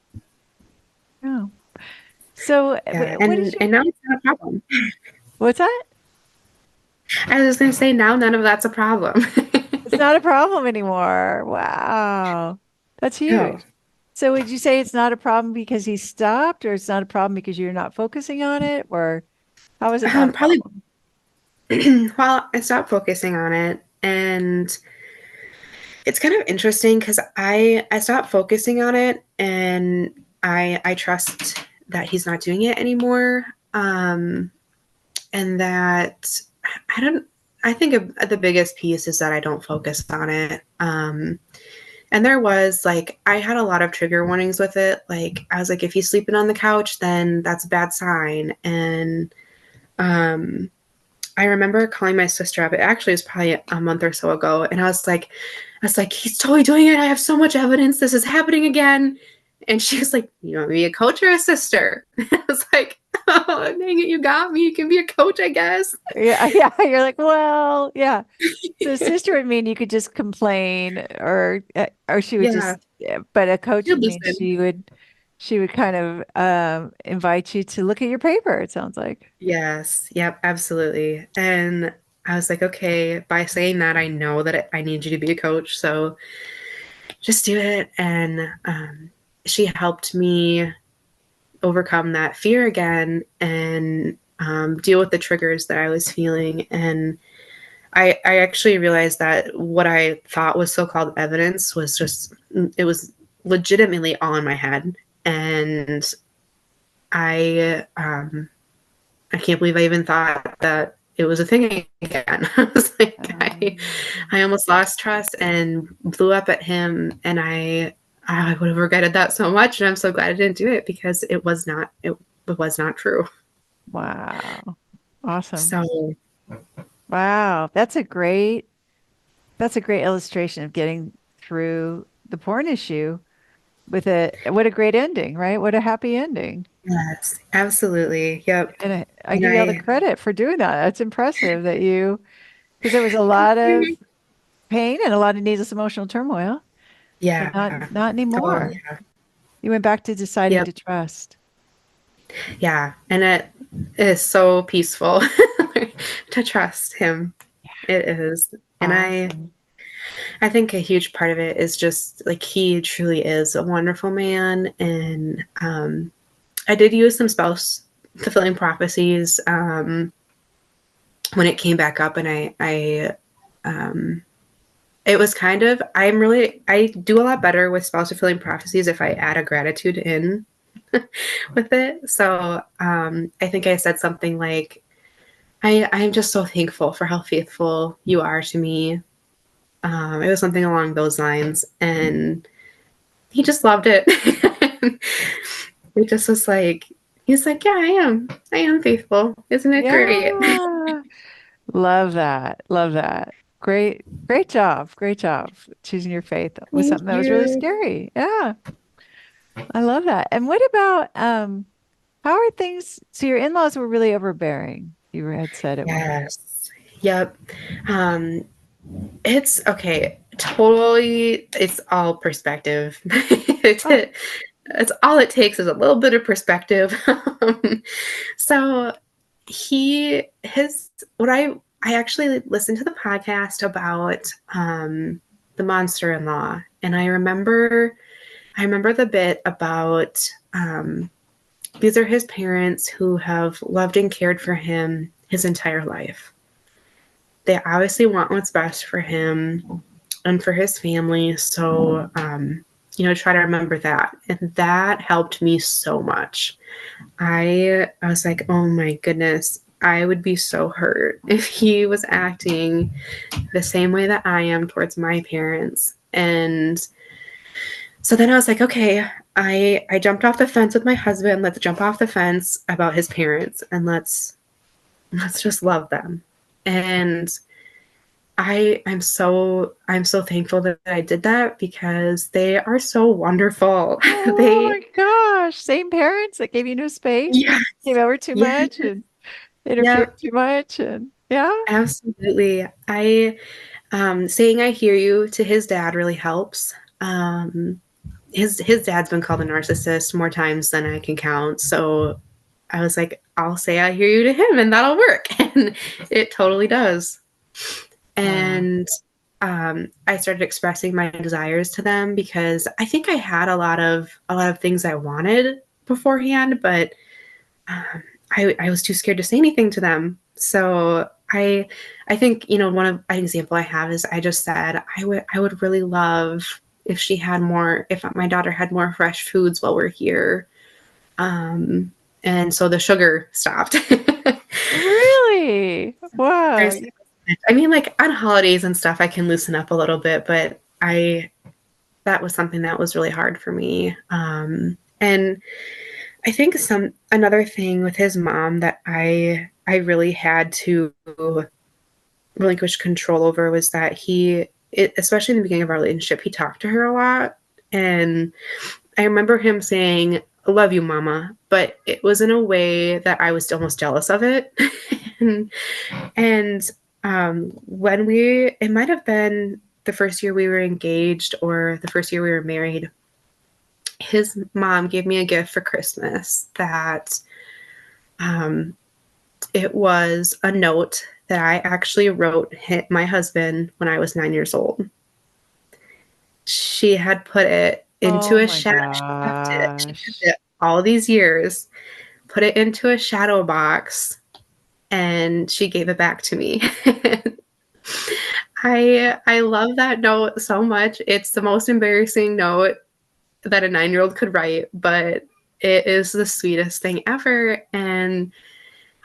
Yeah. So, yeah, what is your, and now it's not a problem. what's that? I was gonna say, now none of that's a problem. It's not a problem anymore. Wow. That's No. huge. So would you say it's not a problem because he stopped, or it's not a problem because you're not focusing on it, or how is it not a Probably. problem? Well, I stopped focusing on it, and it's kind of interesting because I stopped focusing on it, and I trust that he's not doing it anymore. And that I don't. I think the biggest piece is that I don't focus on it. And there was like, I had a lot of trigger warnings with it. Like, I was like, if he's sleeping on the couch, then that's a bad sign. And um, I remember calling my sister up. It actually was probably a month or so ago, and I was like, he's totally doing it. I have so much evidence. This is happening again. And she was like, "You want me to be a coach or a sister?" I was like, "Oh, dang it, you got me. You can be a coach, I guess." Yeah, yeah. You're like, well, yeah. So sister would mean you could just complain, or she would Yeah, just, but a coach you would mean listen. she would kind of invite you to look at your paper, it sounds like. Yes, yep, absolutely. And I was like, okay, by saying that, I know that I need you to be a coach, so just do it. And she helped me overcome that fear again, and deal with the triggers that I was feeling. And I actually realized that what I thought was so-called evidence was just, it was legitimately all in my head. And I can't believe I even thought that it was a thing again. I was like, I almost lost trust and blew up at him, and I would have regretted that so much. And I'm so glad I didn't do it, because it was not true. Wow. Awesome. So Wow. That's a great illustration of getting through the porn issue with what a great ending, right? What a happy ending. yes, absolutely. Yep. And I And give you all the credit for doing that. That's impressive that because there was a lot of pain and a lot of needless emotional turmoil, but yeah. not Oh anymore. yeah. You went back to deciding Yep. to trust. Yeah. And it is so peaceful to trust him. It is. And Awesome. I think a huge part of it is just like, he truly is a wonderful man. And I did use some fulfilling prophecies, when it came back up, and it was kind of, I do a lot better with spouse fulfilling prophecies if I add a gratitude in with it. So I think I said something like, I'm just so thankful for how faithful you are to me. It was something along those lines, and he just loved it. He just was like, he's like, yeah, I am faithful. Isn't it great? Yeah. Love that. Love that. Great, great job. Great job choosing your faith with Thank something that was really you. scary. Yeah. I love that. And what about how are things? So your in-laws were really overbearing, you had said at one point. Yes. Yep. Um, it's okay. Totally. It's all perspective. Oh, It's all it takes is a little bit of perspective. So his what I actually listened to the podcast about the monster-in-law, and I remember the bit about these are his parents who have loved and cared for him his entire life. They obviously want what's best for him and for his family. So, try to remember that. And that helped me so much. I was like, oh my goodness, I would be so hurt if he was acting the same way that I am towards my parents. And so then I was like, okay, I jumped off the fence with my husband. Let's jump off the fence about his parents, and let's just love them. And I'm so thankful that I did that because they are so wonderful. oh They my gosh. Same parents that gave you no space, Yes. came over too Yeah. much and interfered Yep. too much. And yeah. Absolutely. I saying I hear you to his dad really helps. His dad's been called a narcissist more times than I can count. So I was like, I'll say I hear you to him and that'll work. And it totally does. Wow. And I started expressing my desires to them because I think I had a lot of things I wanted beforehand, but um, I was too scared to say anything to them. So I think one of an example I have is I just said I would really love if my daughter had more fresh foods while we're here. Um, and so the sugar stopped. Really? Wow. There's I mean, like on holidays and stuff, I can loosen up a little bit, but that was something that was really hard for me. And I think another thing with his mom that I really had to relinquish control over was that especially in the beginning of our relationship, he talked to her a lot, and I remember him saying, "I love you, mama," but it was in a way that I was almost jealous of it. and and it might have been the first year we were engaged or the first year we were married, his mom gave me a gift for Christmas that um, it was a note that I actually wrote my husband when I was 9 years old. She had put it into Oh a my shadow. She kept it. She kept gosh. it all these years, put it into a shadow box, and she gave it back to me. I love that note so much. It's the most embarrassing note that a 9-year-old could write, but it is the sweetest thing ever. And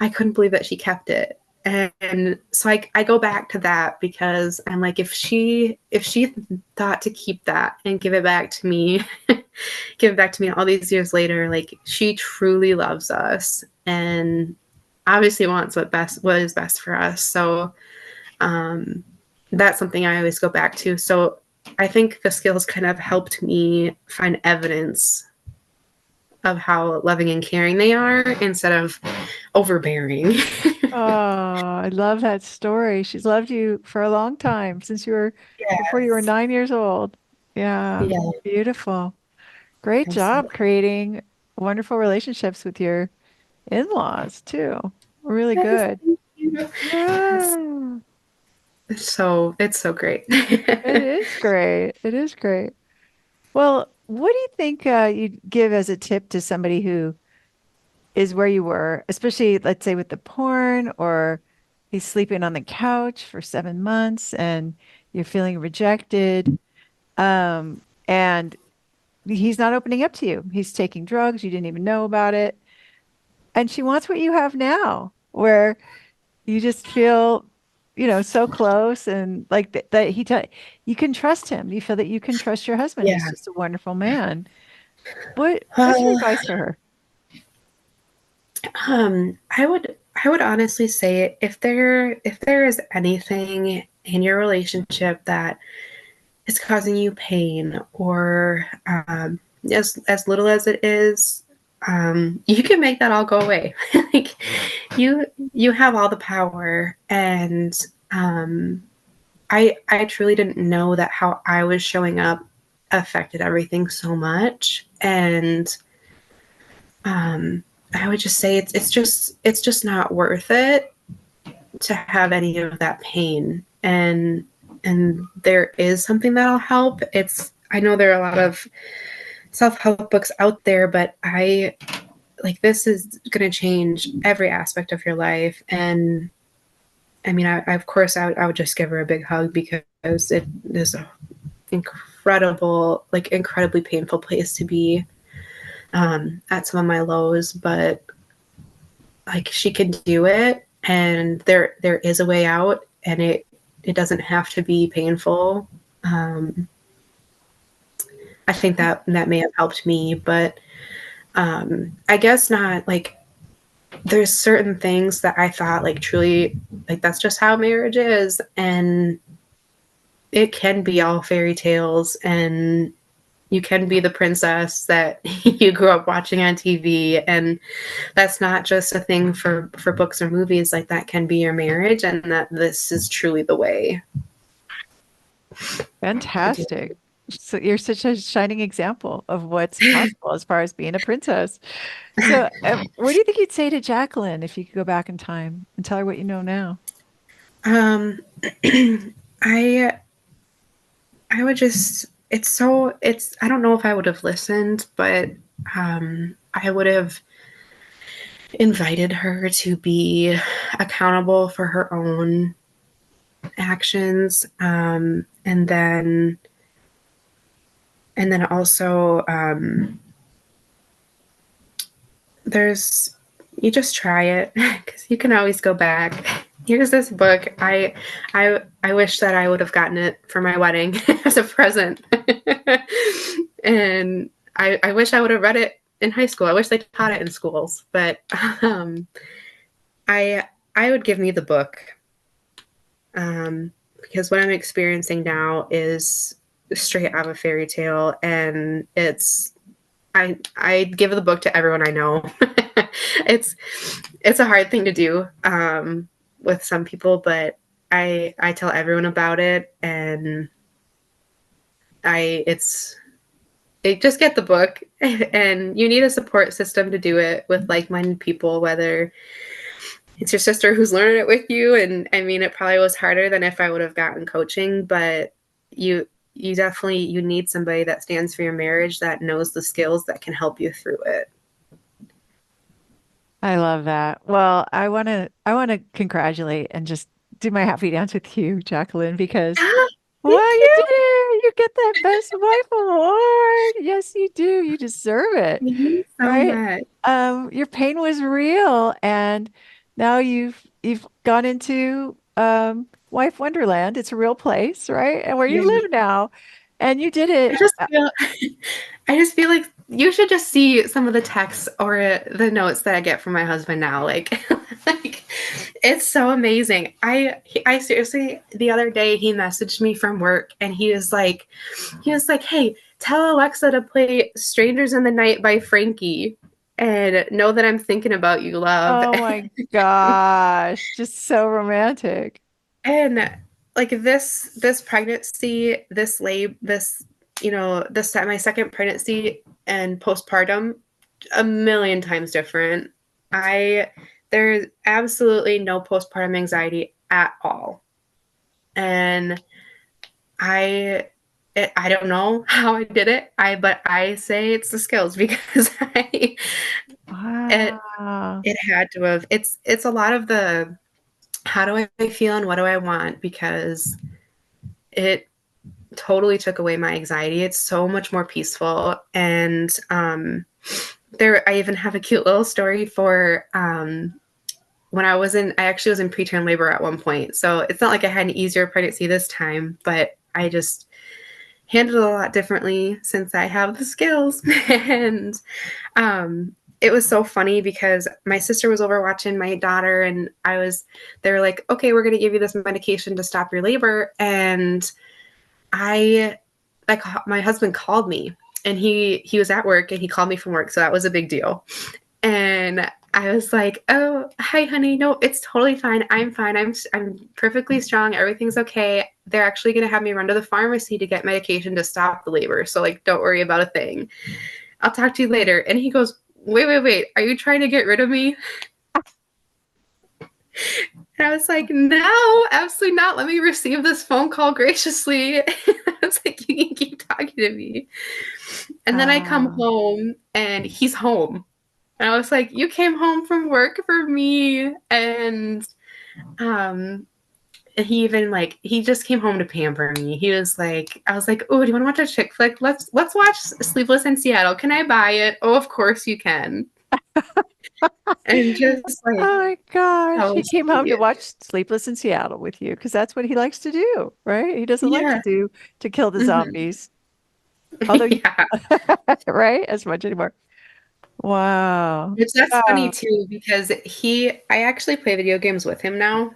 I couldn't believe that she kept it. And so I go back to that because I'm like, if she thought to keep that and give it back to me, give it back to me all these years later, like she truly loves us and obviously wants what is best for us. So um, that's something I always go back to. So I think the skills kind of helped me find evidence of how loving and caring they are instead of overbearing. Oh, I love that story. She's loved you for a long time since before you were Yes. 9 years old. Yeah, Yeah, beautiful. Great job absolutely. creating wonderful relationships with your in-laws too. Really Yes, good. thank you. Yes. Yeah, It's so great. it is great. It is great. Well, what do you think you'd give as a tip to somebody who is where you were, especially let's say with the porn, or he's sleeping on the couch for 7 months and you're feeling rejected. And he's not opening up to you. He's taking drugs. You didn't even know about it. And she wants what you have now, where you just feel, so close and like that you can trust him. You feel that you can trust your husband. He's Yeah. just a wonderful man. What's your Uh, advice for her? I would honestly say if there is anything in your relationship that is causing you pain, or as little as it is, you can make that all go away. Like you have all the power, and I truly didn't know that how I was showing up affected everything so much, and um, I would just say it's just not worth it to have any of that pain. And there is something that'll help. I know there are a lot of self-help books out there, but I like this is going to change every aspect of your life. And I mean, of course I would just give her a big hug, because it is an incredible, like incredibly painful place to be, at some of my lows, but like she can do it, and there is a way out, and it doesn't have to be painful. um I think that may have helped me, but I guess not. Like there's certain things that I thought like truly, like that's just how marriage is, and it can be all fairy tales, and you can be the princess that you grew up watching on TV, and that's not just a thing for books or movies. Like that can be your marriage, and that this is truly the way to do it. Fantastic. So you're such a shining example of what's possible as far as being a princess. So, what do you think you'd say to Jacqueline if you could go back in time and tell her what you know now? um I I would just it's I don't know if I would have listened, but I would have invited her to be accountable for her own actions, and then also, there's you just try it, because you can always go back. Here's this book. I wish that I would have gotten it for my wedding as a present. And I wish I would have read it in high school. I wish they taught it in schools, but um, I I would give me the book, because what I'm experiencing now is straight out of a fairy tale, and I give the book to everyone I know. it's it's a hard thing to do, with some people, but I tell everyone about it, and just get the book. And you need a support system to do it with like-minded people, whether it's your sister who's learning it with you. And I mean, it probably was harder than if I would have gotten coaching, but you definitely you need somebody that stands for your marriage, that knows the skills that can help you through it. I love that. Well, I want to congratulate and just do my happy dance with you, Jacqueline, because wow, Thank you did you. it. You get that Best Wife Award. Yes, you do. You deserve it. Thank you so Right? much. Your pain was real, and now you've gone into Wife Wonderland. It's a real place, right? And where you Yeah. live now, and you did I it. just feel I just feel like you should just see some of the texts or the notes that I get from my husband now. Like, like it's so amazing. I seriously, the other day he messaged me from work, and he was like, "Hey, tell Alexa to play Strangers in the Night by Frankie, and know that I'm thinking about you, love." Oh my gosh, just so romantic. And like this pregnancy, this my second pregnancy and postpartum, a million times different. I There's absolutely no postpartum anxiety at all. And I don't know how I did it. But I say it's the skills, because It Wow. it had to have. It's a lot of the how do I feel and what do I want, because it totally took away my anxiety. It's so much more peaceful. And there, I even have a cute little story for when I actually was in preterm labor at one point. So it's not like I had an easier pregnancy this time, but I just handled it a lot differently since I have the skills. And it was so funny because my sister was over watching my daughter, and they were like, okay, we're going to give you this medication to stop your labor. And I, like, my husband called me, and he was at work, and he called me from work. So that was a big deal. And I was like, "Oh, hi, honey. No, it's totally fine. I'm fine. I'm perfectly strong. Everything's okay. They're actually going to have me run to the pharmacy to get medication to stop the labor. So, like, don't worry about a thing. I'll talk to you later." And he goes, "Wait, wait, wait. Are you trying to get rid of me?" And I was like, "No, absolutely not. Let me receive this phone call graciously." I was like, "You can keep talking to me." And then I come Ah. home, and he's home. And I was like, "You came home from work for me." Um and he just came home to pamper me. He was like, I was like, "Oh, do you want to watch a chick flick? Let's watch Sleepless in Seattle. Can I buy it?" "Oh, of course you can." And just like, Oh my gosh. so He came home to sweet. watch Sleepless in Seattle with you because that's what he likes to do, right? He doesn't like Yeah. to kill the Mhm. zombies. Although you, Yeah. right? As much anymore. Wow. Which that's funny Wow. too, because I actually play video games with him now.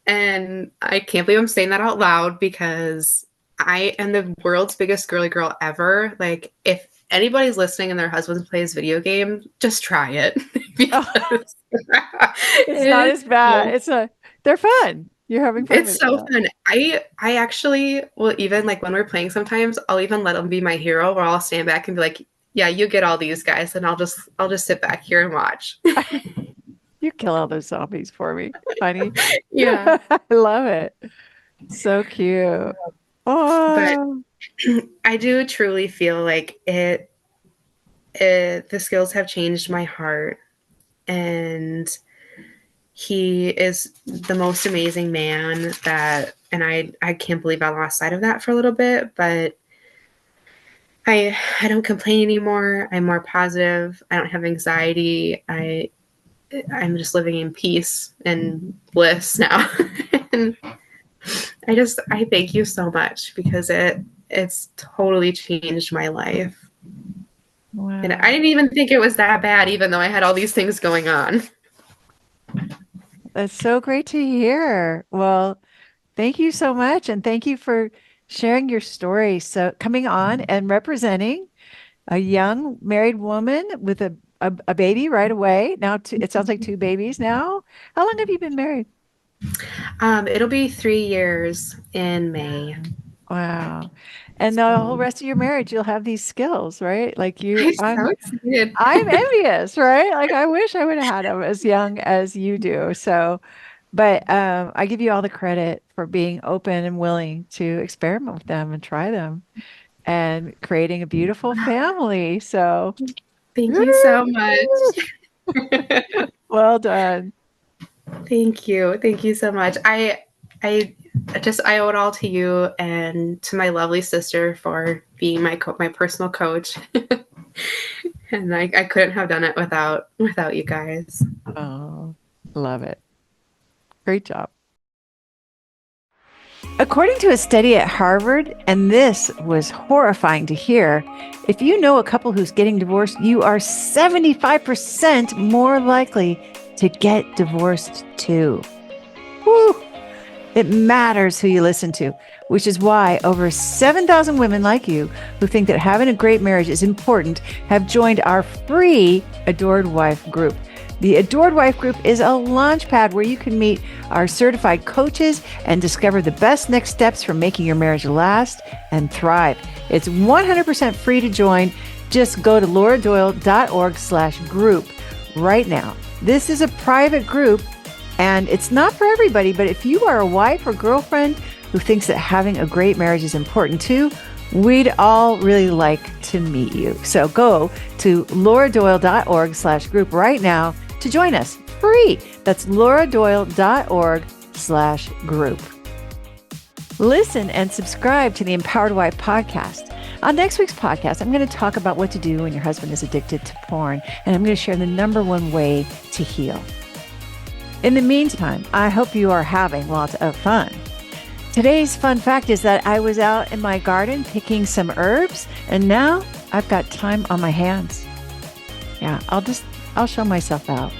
And I can't believe I'm saying that out loud, because I am the world's biggest girly girl ever. Like, if anybody's listening and their husband plays video games, just try it. Because It's not it as is bad. so, They're fun. You're having fun it's with so that. fun. I actually will, even like when we're playing sometimes, I'll even let him be my hero, where I'll stand back and be like, "Yeah, you get all these guys," and I'll just sit back here and watch. You kill all those zombies for me, honey. Yeah. I love it. So cute. But Oh, I do truly feel like the skills have changed my heart, and he is the most amazing man and I can't believe I lost sight of that for a little bit, but I don't complain anymore. I'm more positive. I don't have anxiety. I'm just living in peace and bliss now. And I thank you so much, because it's totally changed my life. And I wow. didn't even think it was that bad, even though I had all these things going on. That's so great to hear. Well, thank you so much. And thank you for sharing your story. So, coming on and representing a young married woman with a baby right away. Now, it sounds like two babies now. How long have you been married? It'll be 3 years in May. Wow. And the whole rest of your marriage, you'll have these skills, right? Like I'm so excited. I'm envious, right? Like I wish I would have had them as young as you do. So, but I give you all the credit for being open and willing to experiment with them and try them and creating a beautiful family. So, Thank you so woo! much. Well done. Thank you. Thank you so much. I I owe it all to you and to my lovely sister for being my personal coach. And I couldn't have done it without you guys. Oh, love it. Great job. According to a study at Harvard, and this was horrifying to hear, if you know a couple who's getting divorced, you are 75% more likely to get divorced too. Woo! It matters who you listen to, which is why over 7,000 women like you who think that having a great marriage is important have joined our free Adored Wife group. The Adored Wife group is a launch pad where you can meet our certified coaches and discover the best next steps for making your marriage last and thrive. It's 100% free to join. Just go to lauradoyle.org/group right now. This is a private group and it's not for everybody, but if you are a wife or girlfriend who thinks that having a great marriage is important too, We'd all really like to meet you. So go to lauradoyle.org/group right now to join us free. That's lauradoyle.org/group. Listen and subscribe to the Empowered Wife podcast. On next week's podcast, I'm going to talk about what to do when your husband is addicted to porn, and I'm going to share the number one way to heal. In the meantime, I hope you are having lots of fun. Today's fun fact is that I was out in my garden picking some herbs, and now I've got time on my hands. Yeah, I'll show myself out.